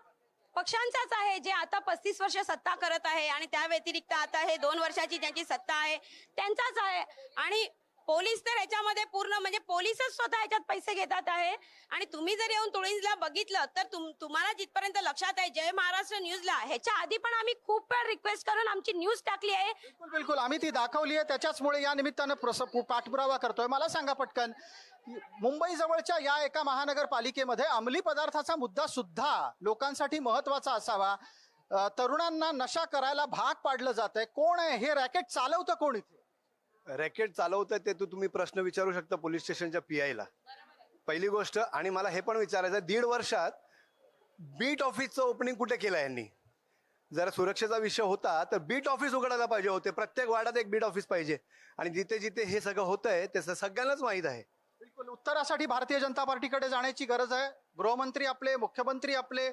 पक्षांचाच आहे, जे आता 35 वर्ष सत्ता करत आहे आणि त्या व्यतिरिक्त आता हे 2 वर्षाची ज्यांची सत्ता आहे त्यांचाच आहे. आणि पोलीस तर याच्यामध्ये पूर्ण म्हणजे पोलीसच स्वतः याच्यात पैसे घेतात आहे. आणि तुम्ही जर येऊन तुळींजला बघितलं तर तुम्हाला जिथपर्यंत लक्षात आहे, जय महाराष्ट्र न्यूजला ह्याच्या आधी पण आम्ही खूप वेळ रिक्वेस्ट करून आमची न्यूज टाकली आहे. बिलकुल, आम्ही ती दाखवली आहे, त्याच्याचमुळे या निमित्तानं पाठपुरावा करतोय. मला सांगा पटकन, मुंबई जवळच्या या एका महानगरपालिकेमध्ये अंमली पदार्थाचा मुद्दा सुद्धा लोकांसाठी महत्वाचा असावा, तरुणांना नशा करायला भाग पाडलं जात आहे. कोण आहे हे रॅकेट चालवतं? कोण इथे रॅकेट चालवतं ते तुम्ही प्रश्न विचारू शकता पोलीस स्टेशनच्या PI ला, पहिली गोष्ट. आणि मला हे पण विचारायचं, 1.5 वर्षात बीट ऑफिसचं ओपनिंग कुठे केलं यांनी? जर सुरक्षेचा विषय होता तर बीट ऑफिस उघडायला पाहिजे होते. प्रत्येक वार्डात एक बीट ऑफिस पाहिजे, आणि जिथे जिथे हे सगळं होतंय ते सगळ्यांनाच माहीत आहे. बिलकुल. उत्तरासाठी भारतीय जनता पार्टीकडे जाण्याची गरज आहे. गृहमंत्री आपले, मुख्यमंत्री आपले,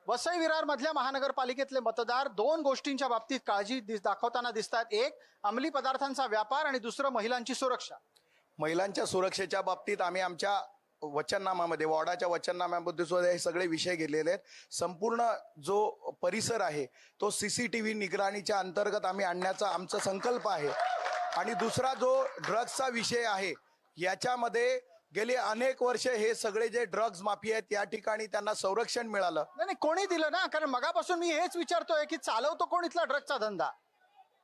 वसई विरार मधल्या महानगरपालिकेतले मतदार 2 गोष्टींच्या बाबतीत काळजी दाखवताना दिसतात. एक, अंमली पदार्थांचा व्यापार, आणि दुसरं, महिलांची सुरक्षा. महिलांच्या सुरक्षेच्या बाबतीत आम्ही आमच्या वचननामामध्ये, वॉर्डाच्या वचननाम्यामध्ये सुद्धा हे सगळे विषय घेतलेले आहेत. संपूर्ण जो परिसर आहे तो CCTV निगराणीच्या अंतर्गत आम्ही आणण्याचा आमचा संकल्प आहे. आणि दुसरा जो ड्रग्सचा विषय आहे, याच्यामध्ये गेली अनेक वर्ष हे सगळे जे ड्रग्ज माफिया आहेत या ठिकाणी त्यांना संरक्षण मिळालं नाही, कोणी दिलं ना? कारण मगापासून मी हेच विचारतोय की चालवतो कोण इथला ड्रग्सचा धंदा?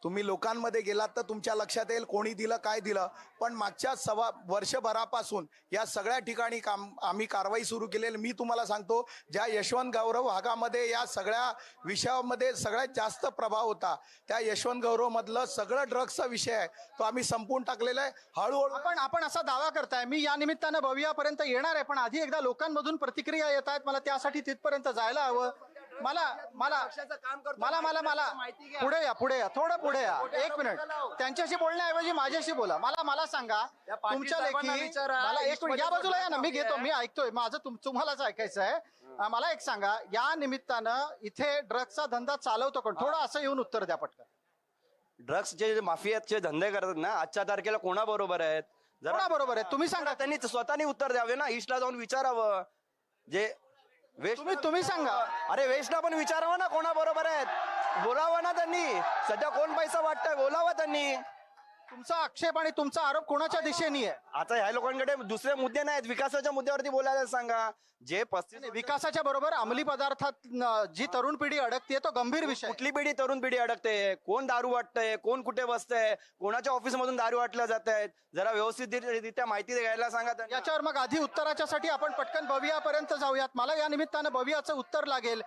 तुम्ही लोकांमध्ये गेलात तर तुमच्या लक्षात येईल कोणी दिलं, काय दिलं. पण मागच्या वर्षभरापासून या सगळ्या ठिकाणी आम्ही कारवाई सुरू केलेली. मी तुम्हाला सांगतो, ज्या यशवंत गौरव भागामध्ये या सगळ्या विषयामध्ये सगळ्यात जास्त प्रभाव होता, त्या यशवंत गौरव मधलं सगळं ड्रग्सचा विषय आहे तो आम्ही संपवून टाकलेला आहे. हळूहळू आपण असा दावा करताय. मी या निमित्तानं भवियापर्यंत येणार आहे, पण आधी एकदा लोकांमधून प्रतिक्रिया येत आहेत. मला त्यासाठी तिथपर्यंत जायला हवं. मला पुढे या थोडं पुढे या. 1 मिनिट. त्यांच्याशी बोलण्याऐवजी माझ्याशी बोला. मला सांगा, तुमच्या लेखी, मला 1 मिनिट या बाजूला या ना, मी घेतो, मी ऐकतोय, माझं तुम्हालाच ऐकायचं आहे. मला एक सांगा, या निमित्तानं इथे ड्रग्सचा धंदा चालवतो कोण? थोडं असं येऊन उत्तर द्या पटकन. ड्रग्सचे माफियाचे धंदे करतात ना, आजच्या तारखेला कोणाबरोबर आहेत? कोणाबरोबर आहेत तुम्ही सांगा. त्यांनी स्वतःनी उत्तर द्यावे ना, ईस्टला जाऊन विचारावं. जे तुम्ही सांगा. अरे वेस्टला पण विचारावं ना कोणाबरोबर आहेत, बोलावं ना त्यांनी. सध्या कोण पैसा वाटतंय बोलावं त्यांनी. तुमचा आक्षेप आणि तुमचा आरोप कोणाच्या दिशेने आहे? आता ह्या लोकांकडे दुसरे मुद्दे नाहीत, विकासाच्या मुद्द्यावरती बोलायला सांगा. जे 35 विकासाच्या बरोबर अंमली पदार्थात जी तरुण पिढी अडकते तो गंभीर विषय. कुठली पिढी तरुण पिढी अडकते? कोण दारू वाटतंय, कोण कुठे बसतंय, कोणाच्या ऑफिस मधून दारू वाटल्या जात आहेत, जरा व्यवस्थितरित्या माहिती द्यायला सांगा. याच्यावर मग आधी उत्तराच्यासाठी आपण पटकन भवियापर्यंत जाऊयात. मला या निमित्तानं भवियाचं उत्तर लागेल.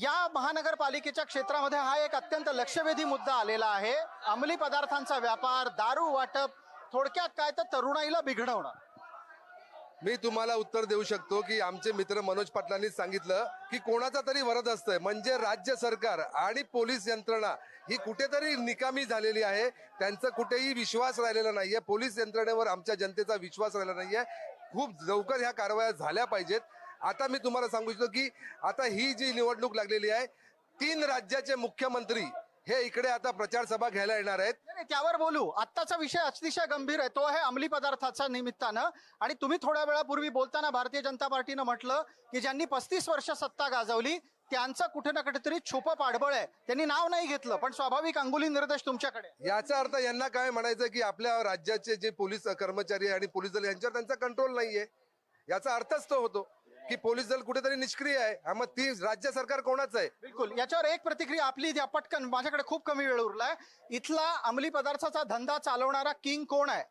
या महानगरपालिकेच्या क्षेत्रामध्ये हा एक अत्यंत लक्षवेधी मुद्दा आलेला आहे. अंमली पदार्थांचा व्यापार, दारू वाटप, थोडक्यात काय तर तरुणाईला बिघडवणं. मी तुम्हाला उत्तर देऊ शकतो की आमचे मित्र मनोज पाटलांनी सांगितलं की कोणाचा तरी वरद असतंय, म्हणजे राज्य सरकार आणि पोलीस यंत्रणा ही कुठेतरी निकामी झालेली आहे. त्यांचा कुठेही विश्वास राहिलेला नाहीये. पोलीस यंत्रणेवर आमच्या जनतेचा विश्वास राहिला नाहीये. खूप लवकर ह्या कारवाया झाल्या पाहिजेत. आता मी तुम्हाला सांगू इच्छितो की आता ही जी निवडणूक लागलेली आहे, 3 राज्याचे मुख्यमंत्री हे इकडे आता प्रचार सभा घ्यायला येणार आहेत. नाही, त्यावर बोलू. आत्ताचा विषय अतिशय गंभीर आहे, तो आहे अंमली पदार्थाचा निमित्तानं. आणि तुम्ही थोड्या वेळापूर्वी बोलताना भारतीय जनता पार्टीनं म्हटलं की ज्यांनी 35 वर्ष सत्ता गाजवली त्यांचं कुठे ना कुठेतरी छुपं पाठबळ आहे. त्यांनी नाव नाही घेतलं, पण स्वाभाविक अंगुली निर्देश तुमच्याकडे. याचा अर्थ यांना काय म्हणायचं की आपल्या राज्याचे जे पोलीस कर्मचारी आणि पोलीस दल यांच्यावर त्यांचा कंट्रोल नाहीये. याचा अर्थच तो होतो की पोलीस दल कुठेतरी निष्क्रिय आहे. मग ती राज्य सरकार कोणाचं आहे? बिलकुल. याच्यावर एक प्रतिक्रिया आपली द्या पटकन, माझ्याकडे खूप कमी वेळ उरलाय. इथला अंमली पदार्थाचा धंदा चालवणारा किंग कोण आहे?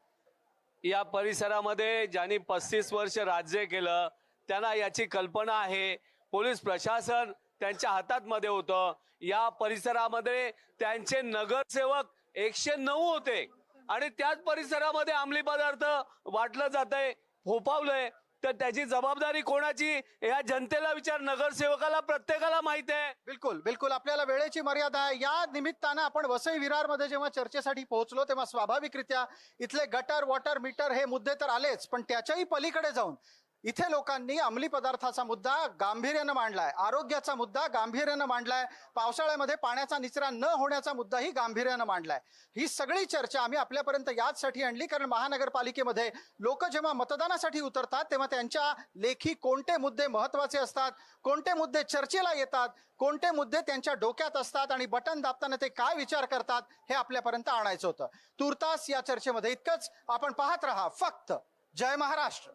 या परिसरामध्ये ज्यांनी 35 वर्ष राज्य केलं त्यांना याची कल्पना आहे. पोलीस प्रशासन त्यांच्या हातात मध्ये होतं. या परिसरामध्ये त्यांचे नगरसेवक 109 होते आणि त्याच परिसरामध्ये अंमली पदार्थ वाटलं जातंय, फोफावलंय. तर त्याची जबाबदारी कोणाची या जनतेला विचार, नगरसेवकाला, प्रत्येकाला माहित आहे. बिलकुल बिलकुल. आपल्याला वेळेची मर्यादा आहे. या निमित्तानं आपण वसई विरारमध्ये जेव्हा चर्चेसाठी पोहोचलो तेव्हा स्वाभाविकरित्या इथले गटर, वॉटर मीटर हे मुद्दे तर आलेच, पण त्याच्याही पलीकडे जाऊन इथे लोकांनी अंमली पदार्थाचा मुद्दा गांभीर्यानं मांडलाय, आरोग्याचा मुद्दा गांभीर्यानं मांडलाय, पावसाळ्यामध्ये पाण्याचा निचरा न होण्याचा मुद्दाही गांभीर्यानं मांडलाय. ही सगळी चर्चा आम्ही आपल्यापर्यंत याचसाठी आणली कारण महानगरपालिकेमध्ये लोक जेव्हा मतदानासाठी उतरतात तेव्हा त्यांच्या लेखी कोणते मुद्दे महत्वाचे असतात, कोणते मुद्दे चर्चेला येतात, कोणते मुद्दे त्यांच्या डोक्यात असतात आणि बटन दाबताना ते काय विचार करतात हे आपल्यापर्यंत आणायचं होतं. तुर्तास या चर्चेमध्ये इतकंच. आपण पाहत रहा फक्त जय महाराष्ट्र.